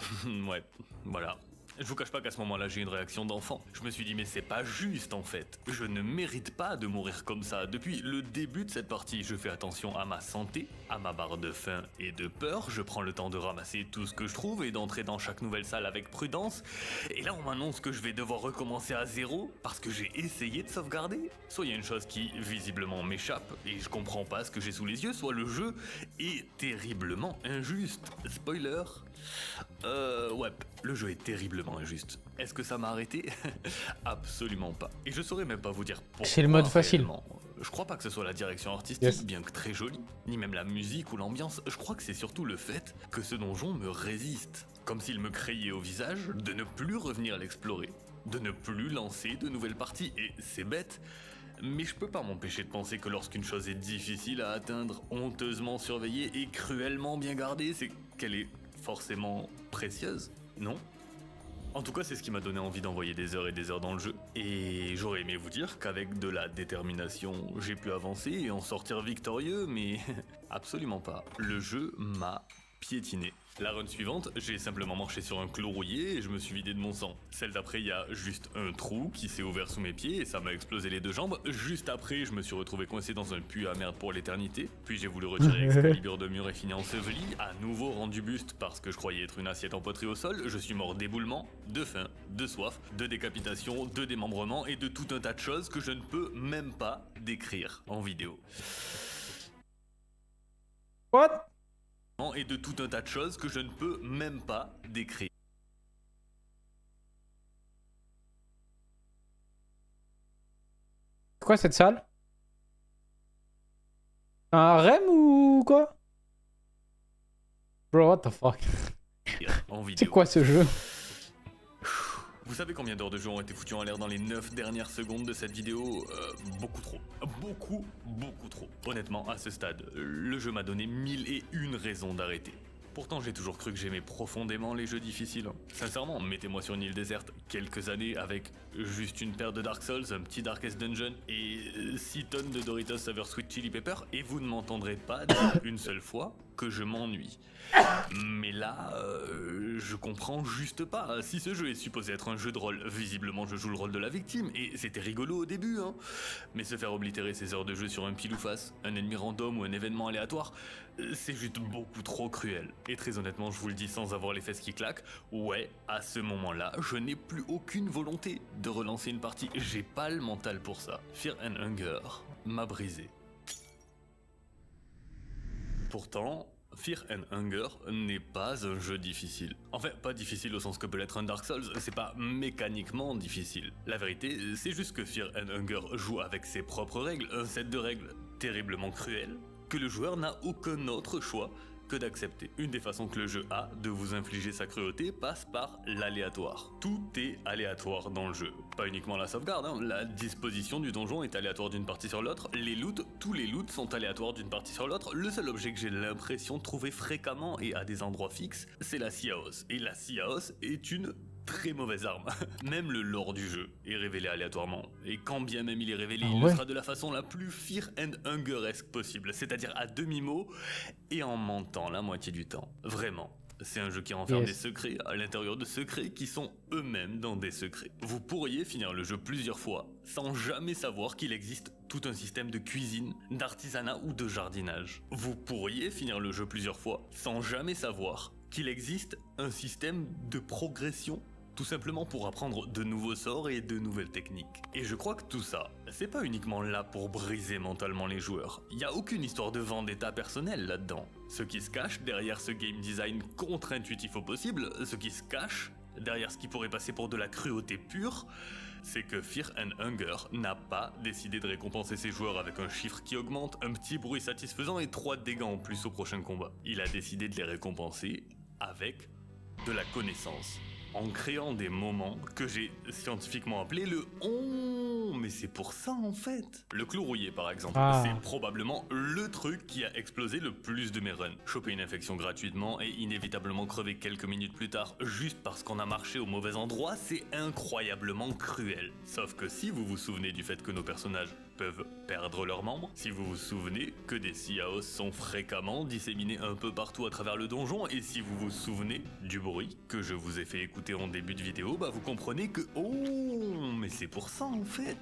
S10: Ouais, voilà. Je vous cache pas qu'à ce moment-là, j'ai une réaction d'enfant. Je me suis dit, mais c'est pas juste en fait. Je ne mérite pas de mourir comme ça. Depuis le début de cette partie, je fais attention à ma santé, à ma barre de faim et de peur. Je prends le temps de ramasser tout ce que je trouve et d'entrer dans chaque nouvelle salle avec prudence. Et là, on m'annonce que je vais devoir recommencer à zéro parce que j'ai essayé de sauvegarder. Soit il y a une chose qui visiblement m'échappe et je comprends pas ce que j'ai sous les yeux, soit le jeu est terriblement injuste. Spoiler. Ouais, le jeu est terriblement injuste. Est-ce que ça m'a arrêté? Absolument pas. Et je saurais même pas vous dire pourquoi.
S1: C'est le mode facile.
S10: Je crois pas que ce soit la direction artistique, bien que très jolie, ni même la musique ou l'ambiance. Je crois que c'est surtout le fait que ce donjon me résiste. Comme s'il me criait au visage de ne plus revenir l'explorer, de ne plus lancer de nouvelles parties. Et c'est bête, mais je peux pas m'empêcher de penser que lorsqu'une chose est difficile à atteindre, honteusement surveillée et cruellement bien gardée, c'est qu'elle est forcément précieuse, non? En tout cas, c'est ce qui m'a donné envie d'envoyer des heures et des heures dans le jeu. Et j'aurais aimé vous dire qu'avec de la détermination, j'ai pu avancer et en sortir victorieux, mais absolument pas. Le jeu m'a piétiné. La run suivante, j'ai simplement marché sur un clou rouillé et je me suis vidé de mon sang. Celle d'après, il y a juste un trou qui s'est ouvert sous mes pieds et ça m'a explosé les deux jambes. Juste après, je me suis retrouvé coincé dans un puits à merde pour l'éternité. Puis j'ai voulu retirer Excalibur de mur et fini enseveli. À nouveau rendu buste parce que je croyais être une assiette en poterie au sol. Je suis mort d'éboulement, de faim, de soif, de décapitation, de démembrement et de tout un tas de choses que je ne peux même pas décrire en vidéo.
S1: What?
S10: Et de tout un tas de choses que je ne peux même pas décrire.
S1: Quoi cette salle? Un REM ou quoi? Bro, what the fuck?
S10: En vidéo.
S1: C'est quoi ce jeu?
S10: Vous savez combien d'heures de jeu ont été foutues en l'air dans les 9 dernières secondes de cette vidéo? Beaucoup trop. Beaucoup trop. Honnêtement, à ce stade, le jeu m'a donné 1001 raisons d'arrêter. Pourtant, j'ai toujours cru que j'aimais profondément les jeux difficiles. Sincèrement, mettez-moi sur une île déserte quelques années avec juste une paire de Dark Souls, un petit Darkest Dungeon et 6 tonnes de Doritos Savor Sweet Chili Pepper et vous ne m'entendrez pas dire une seule fois que je m'ennuie. Mais là, je comprends juste pas. Si ce jeu est supposé être un jeu de rôle, visiblement je joue le rôle de la victime, et c'était rigolo au début, hein. Mais se faire oblitérer ses heures de jeu sur un pile ou face, un ennemi random ou un événement aléatoire, c'est juste beaucoup trop cruel. Et très honnêtement, je vous le dis sans avoir les fesses qui claquent, ouais, à ce moment-là, je n'ai plus aucune volonté de relancer une partie. J'ai pas le mental pour ça. Fear and Hunger m'a brisé. Pourtant, Fear and Hunger n'est pas un jeu difficile. Enfin, pas difficile au sens que peut l'être un Dark Souls, c'est pas mécaniquement difficile. La vérité, c'est juste que Fear and Hunger joue avec ses propres règles, un set de règles terriblement cruel, que le joueur n'a aucun autre choix que d'accepter. Une des façons que le jeu a de vous infliger sa cruauté passe par l'aléatoire. Tout est aléatoire dans le jeu. Pas uniquement la sauvegarde, hein. La disposition du donjon est aléatoire d'une partie sur l'autre. Les loots, tous les loots sont aléatoires d'une partie sur l'autre. Le seul objet que j'ai l'impression de trouver fréquemment et à des endroits fixes, c'est la Siaos. Et la Siaos est une très mauvaise arme. Même le lore du jeu est révélé aléatoirement. Et quand bien même il est révélé, il le sera de la façon la plus Fear and Hunger-esque possible. C'est-à-dire à demi-mot et en mentant la moitié du temps. Vraiment. C'est un jeu qui renferme des secrets à l'intérieur de secrets qui sont eux-mêmes dans des secrets. Vous pourriez finir le jeu plusieurs fois sans jamais savoir qu'il existe tout un système de cuisine, d'artisanat ou de jardinage. Vous pourriez finir le jeu plusieurs fois sans jamais savoir qu'il existe un système de progression, tout simplement pour apprendre de nouveaux sorts et de nouvelles techniques. Et je crois que tout ça, c'est pas uniquement là pour briser mentalement les joueurs. Il y a aucune histoire de vendetta personnelle là-dedans. Ce qui se cache derrière ce game design contre-intuitif au possible, ce qui se cache derrière ce qui pourrait passer pour de la cruauté pure, c'est que Fear and Hunger n'a pas décidé de récompenser ses joueurs avec un chiffre qui augmente, un petit bruit satisfaisant et 3 dégâts en plus au prochain combat. Il a décidé de les récompenser avec de la connaissance, en créant des moments que j'ai scientifiquement appelés le « on ». Mais c'est pour ça en fait. Le clou rouillé par exemple, c'est probablement le truc qui a explosé le plus de mes runs. Choper une infection gratuitement et inévitablement crever quelques minutes plus tard juste parce qu'on a marché au mauvais endroit, c'est incroyablement cruel. Sauf que si vous vous souvenez du fait que nos personnages peuvent perdre leurs membres, si vous vous souvenez que des Siaos sont fréquemment disséminés un peu partout à travers le donjon, et si vous vous souvenez du bruit que je vous ai fait écouter en début de vidéo, bah vous comprenez que « oh, mais c'est pour ça en fait !»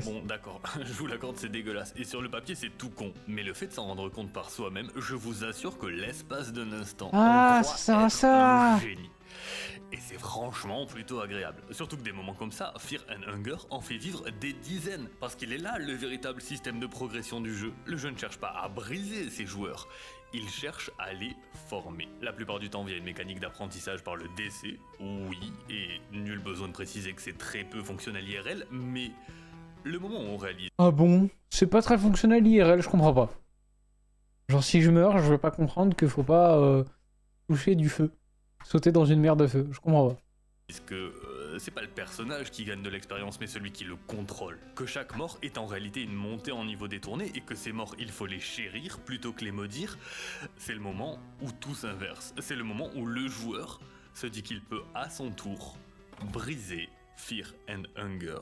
S10: Bon d'accord, je vous l'accorde, c'est dégueulasse, et sur le papier c'est tout con, mais le fait de s'en rendre compte par soi-même, je vous assure que l'espace d'un instant, on croit être un génie. Et c'est franchement plutôt agréable. Surtout que des moments comme ça, Fear and Hunger en fait vivre des dizaines. Parce qu'il est là le véritable système de progression du jeu. Le jeu ne cherche pas à briser ses joueurs, il cherche à les former. La plupart du temps via une mécanique d'apprentissage par le DC, oui, et nul besoin de préciser que c'est très peu fonctionnel IRL, mais le moment où on réalise...
S1: Ah bon? C'est pas très fonctionnel IRL, je comprends pas. Genre si je meurs, je veux pas comprendre qu'il faut pas toucher du feu. Sauter dans une mer de feu, je comprends pas.
S10: Parce que c'est pas le personnage qui gagne de l'expérience, mais celui qui le contrôle. Que chaque mort est en réalité une montée en niveau détourné, et que ces morts, il faut les chérir plutôt que les maudire, c'est le moment où tout s'inverse. C'est le moment où le joueur se dit qu'il peut à son tour briser Fear and Hunger.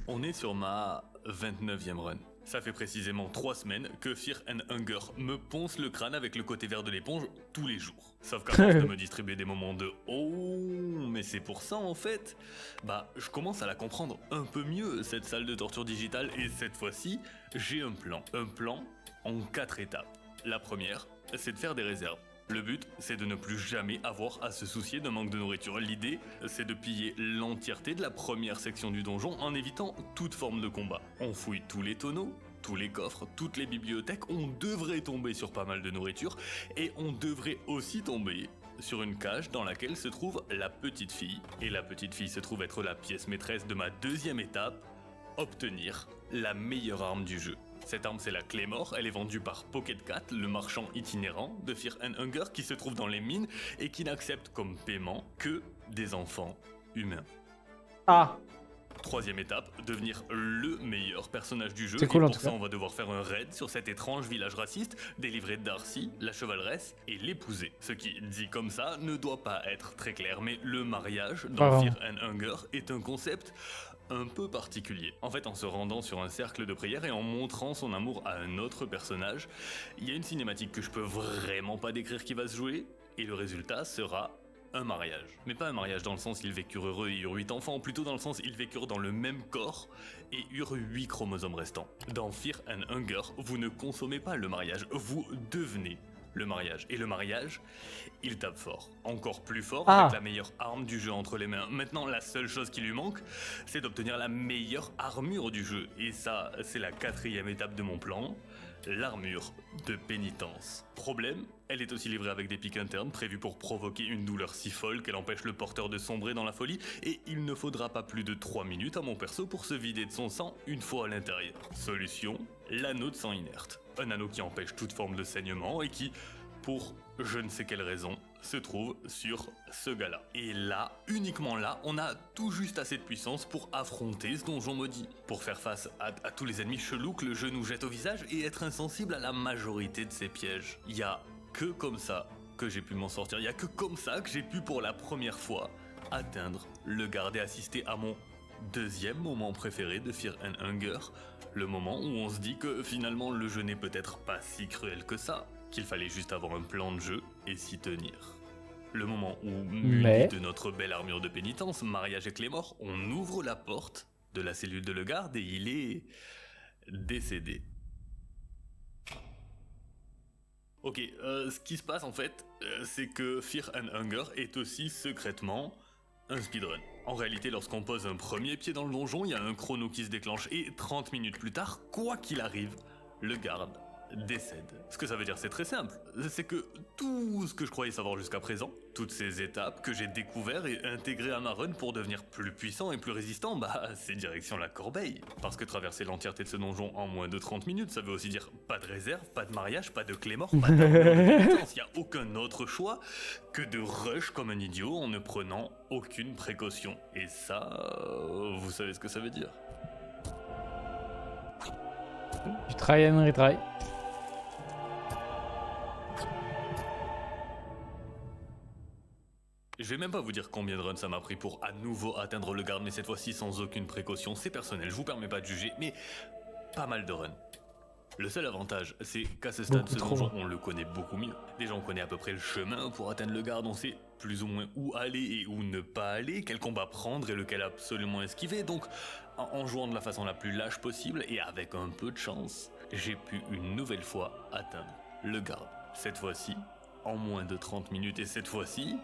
S10: On est sur ma 29e run. Ça fait précisément 3 semaines que Fear and Hunger me ponce le crâne avec le côté vert de l'éponge tous les jours. Sauf qu'à force de me distribuer des moments de « oh, mais c'est pour ça en fait », bah je commence à la comprendre un peu mieux, cette salle de torture digitale, et cette fois-ci, j'ai un plan. Un plan en 4 étapes. La première, c'est de faire des réserves. Le but, c'est de ne plus jamais avoir à se soucier d'un manque de nourriture. L'idée, c'est de piller l'entièreté de la première section du donjon en évitant toute forme de combat. On fouille tous les tonneaux, tous les coffres, toutes les bibliothèques, on devrait tomber sur pas mal de nourriture, et on devrait aussi tomber sur une cage dans laquelle se trouve la petite fille. Et la petite fille se trouve être la pièce maîtresse de ma 2e étape, obtenir la meilleure arme du jeu. Cette arme, c'est la Claymore, elle est vendue par Pocket Cat, le marchand itinérant de Fear and Hunger qui se trouve dans les mines et qui n'accepte comme paiement que des enfants humains.
S1: Ah.
S10: Troisième étape, devenir le meilleur personnage du jeu.
S1: C'est cool,
S10: et
S1: en
S10: pour
S1: tout
S10: ça,
S1: cas.
S10: on va devoir faire un raid sur cet étrange village raciste, délivrer Darcy, la chevaleresse, et l'épouser. Ce qui, dit comme ça, ne doit pas être très clair, mais le mariage dans Fear and Hunger est un concept un peu particulier. En fait, en se rendant sur un cercle de prière et en montrant son amour à un autre personnage, il y a une cinématique que je peux vraiment pas décrire qui va se jouer, et le résultat sera un mariage. Mais pas un mariage dans le sens ils vécurent heureux et eurent 8 enfants, plutôt dans le sens ils vécurent dans le même corps et eurent 8 chromosomes restants. Dans Fear and Hunger, vous ne consommez pas le mariage, vous devenez le mariage. Et le mariage, il tape fort. Encore plus fort, avec la meilleure arme du jeu entre les mains. Maintenant, la seule chose qui lui manque, c'est d'obtenir la meilleure armure du jeu. Et ça, c'est la 4e étape de mon plan. L'armure de pénitence. Problème, elle est aussi livrée avec des pics internes prévus pour provoquer une douleur si folle qu'elle empêche le porteur de sombrer dans la folie et il ne faudra pas plus de 3 minutes à mon perso pour se vider de son sang une fois à l'intérieur. Solution, l'anneau de sang inerte. Un anneau qui empêche toute forme de saignement et qui, pour je ne sais quelle raison, se trouve sur ce gars-là. Et là, uniquement là, on a tout juste assez de puissance pour affronter ce donjon maudit. Pour faire face à tous les ennemis chelous que le jeu nous jette au visage et être insensible à la majorité de ces pièges. Il y a que comme ça que j'ai pu m'en sortir. Il y a que comme ça que j'ai pu pour la première fois atteindre le garde et assister à mon deuxième moment préféré de Fear and Hunger. Le moment où on se dit que finalement le jeu n'est peut-être pas si cruel que ça. Qu'il fallait juste avoir un plan de jeu et s'y tenir. Le moment où, muni de notre belle armure de pénitence, mariage et Claymore, on ouvre la porte de la cellule de Legarde et il est décédé. Ok, ce qui se passe en fait, c'est que Fear and Hunger est aussi secrètement un speedrun. En réalité, lorsqu'on pose un premier pied dans le donjon, il y a un chrono qui se déclenche et 30 minutes plus tard, quoi qu'il arrive, le garde décède. Ce que ça veut dire, c'est très simple. C'est que tout ce que je croyais savoir jusqu'à présent, toutes ces étapes que j'ai découvert et intégrées à ma run pour devenir plus puissant et plus résistant, bah c'est direction la corbeille. Parce que traverser l'entièreté de ce donjon en moins de 30 minutes, ça veut aussi dire pas de réserve, pas de mariage, pas de Claymore, pas de pénitence. Il n'y a aucun autre choix que de rush comme un idiot en ne prenant aucune précaution. Et ça, vous savez ce que ça veut dire.
S1: Du try and retry.
S10: Je vais même pas vous dire combien de runs ça m'a pris pour à nouveau atteindre le garde, mais cette fois-ci sans aucune précaution, c'est personnel, je vous permets pas de juger, mais pas mal de runs. Le seul avantage, c'est qu'à ce stade, ce donjon, on le connaît beaucoup mieux. Déjà, on connaît à peu près le chemin pour atteindre le garde, on sait plus ou moins où aller et où ne pas aller, quel combat prendre et lequel absolument esquiver, donc en jouant de la façon la plus lâche possible et avec un peu de chance, j'ai pu une nouvelle fois atteindre le garde. Cette fois-ci, en moins de 30 minutes et cette fois-ci,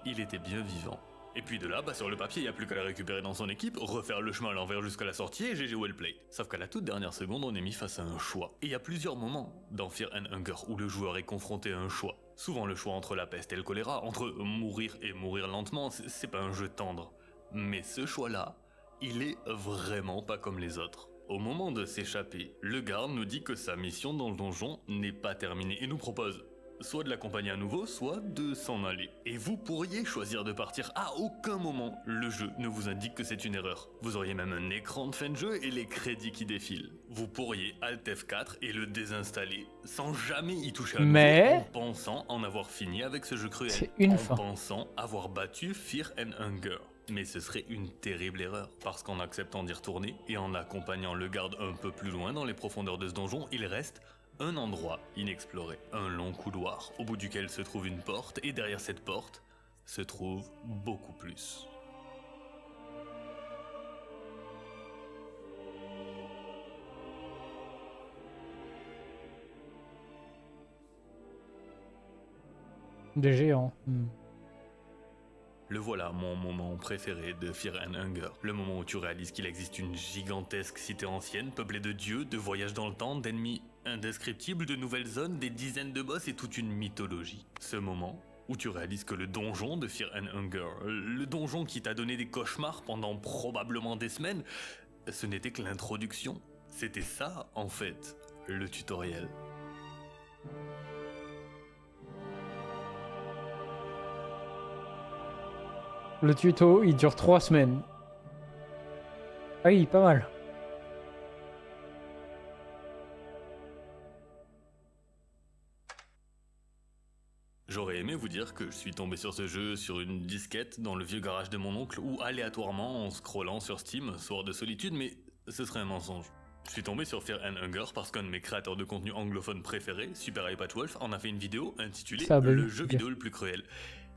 S10: il était bien vivant. Et puis de là, bah sur le papier, il n'y a plus qu'à le récupérer dans son équipe, refaire le chemin à l'envers jusqu'à la sortie et GG well play. Sauf qu'à la toute dernière seconde, on est mis face à un choix. Et il y a plusieurs moments dans Fear and Hunger où le joueur est confronté à un choix. Souvent le choix entre la peste et le choléra, entre mourir et mourir lentement, c'est pas un jeu tendre. Mais ce choix-là, il est vraiment pas comme les autres. Au moment de s'échapper, le garde nous dit que sa mission dans le donjon n'est pas terminée et nous propose soit de l'accompagner à nouveau, soit de s'en aller. Et vous pourriez choisir de partir. À aucun moment, le jeu ne vous indique que c'est une erreur. Vous auriez même un écran de fin de jeu et les crédits qui défilent. Vous pourriez Alt F4 et le désinstaller, sans jamais y toucher à nouveau, en pensant en avoir fini avec ce jeu cruel. Pensant avoir battu Fear and Hunger. Mais ce serait une terrible erreur, parce qu'en acceptant d'y retourner, et en accompagnant le garde un peu plus loin dans les profondeurs de ce donjon, il reste un endroit inexploré, un long couloir au bout duquel se trouve une porte et derrière cette porte se trouve beaucoup plus.
S1: Des géants.
S10: Le voilà, mon moment préféré de Fear and Hunger. Le moment où tu réalises qu'il existe une gigantesque cité ancienne, peuplée de dieux, de voyages dans le temps, d'ennemis indescriptibles, de nouvelles zones, des dizaines de boss et toute une mythologie. Ce moment où tu réalises que le donjon de Fear and Hunger, le donjon qui t'a donné des cauchemars pendant probablement des semaines, ce n'était que l'introduction. C'était ça, en fait, le tutoriel.
S1: Le tuto, il dure 3 semaines. Ah oui, pas mal.
S10: J'aurais aimé vous dire que je suis tombé sur ce jeu sur une disquette dans le vieux garage de mon oncle ou aléatoirement en scrollant sur Steam, soir de solitude, mais ce serait un mensonge. Je suis tombé sur Fear and Hunger parce qu'un de mes créateurs de contenu anglophone préférés, Super Wolf, en a fait une vidéo intitulée « Le jeu vidéo le plus cruel ».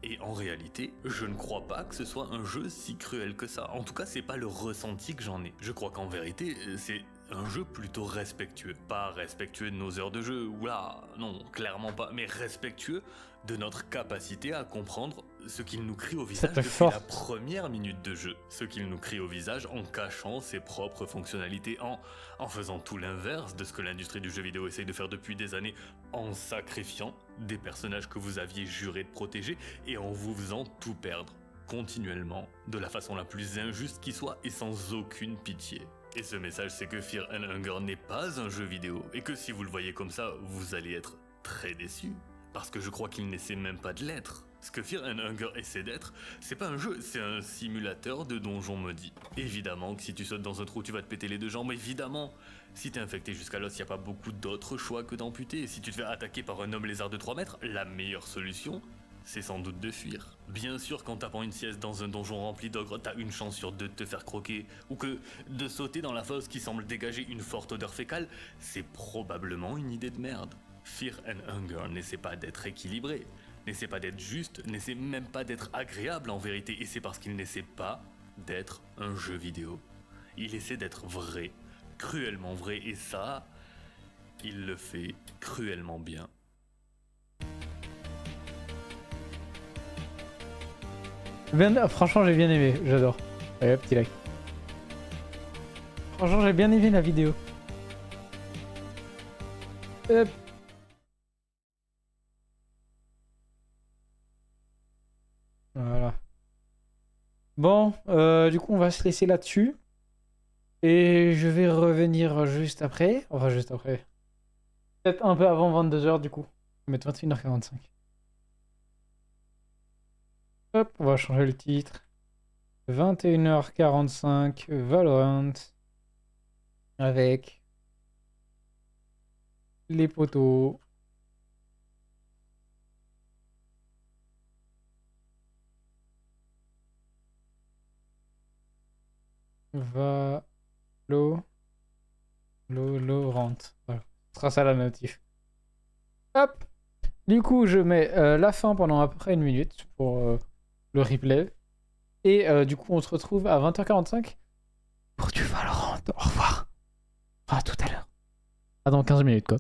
S10: Et en réalité, je ne crois pas que ce soit un jeu si cruel que ça. En tout cas, c'est pas le ressenti que j'en ai. Je crois qu'en vérité, c'est un jeu plutôt respectueux. Pas respectueux de nos heures de jeu, oula, non, clairement pas, mais respectueux de notre capacité à comprendre ce qu'il nous crie au visage depuis la première minute de jeu. Ce qu'il nous crie au visage en cachant ses propres fonctionnalités, en faisant tout l'inverse de ce que l'industrie du jeu vidéo essaye de faire depuis des années, en sacrifiant des personnages que vous aviez juré de protéger et en vous faisant tout perdre, continuellement, de la façon la plus injuste qui soit et sans aucune pitié. Et ce message, c'est que Fear and Hunger n'est pas un jeu vidéo, et que si vous le voyez comme ça, vous allez être très déçu. Parce que je crois qu'il n'essaie même pas de l'être. Ce que Fear and Hunger essaie d'être, c'est pas un jeu, c'est un simulateur de donjon maudit. Évidemment que si tu sautes dans un trou, tu vas te péter les 2 jambes, évidemment. Si t'es infecté jusqu'à l'os, y a pas beaucoup d'autres choix que d'amputer. Si tu te fais attaquer par un homme lézard de 3 mètres, la meilleure solution, c'est sans doute de fuir. Bien sûr qu'en tapant une sieste dans un donjon rempli d'ogres, t'as une chance sur 2 de te faire croquer, ou que de sauter dans la fosse qui semble dégager une forte odeur fécale, c'est probablement une idée de merde. Fear and Hunger n'essaie pas d'être équilibré, n'essaie pas d'être juste, n'essaie même pas d'être agréable en vérité, et c'est parce qu'il n'essaie pas d'être un jeu vidéo. Il essaie d'être vrai, cruellement vrai, et ça, il le fait cruellement bien.
S1: Franchement, j'ai bien aimé, j'adore. Allez, petit like. Franchement, j'ai bien aimé la vidéo. Hop. Voilà. Bon, du coup, on va se laisser là-dessus. Et je vais revenir juste après. Enfin, juste après. Peut-être un peu avant 22h, du coup. Je vais mettre 21h45. Hop, on va changer le titre. 21h45, Valorant. Avec les poteaux. Valorant. Voilà. Ce sera ça la notif. Hop. Du coup, je mets la fin pendant à peu près 1 minute pour le replay. Et du coup, on se retrouve à 20h45 pour du Valorant. Au revoir. À tout à l'heure. À dans 15 minutes, quoi.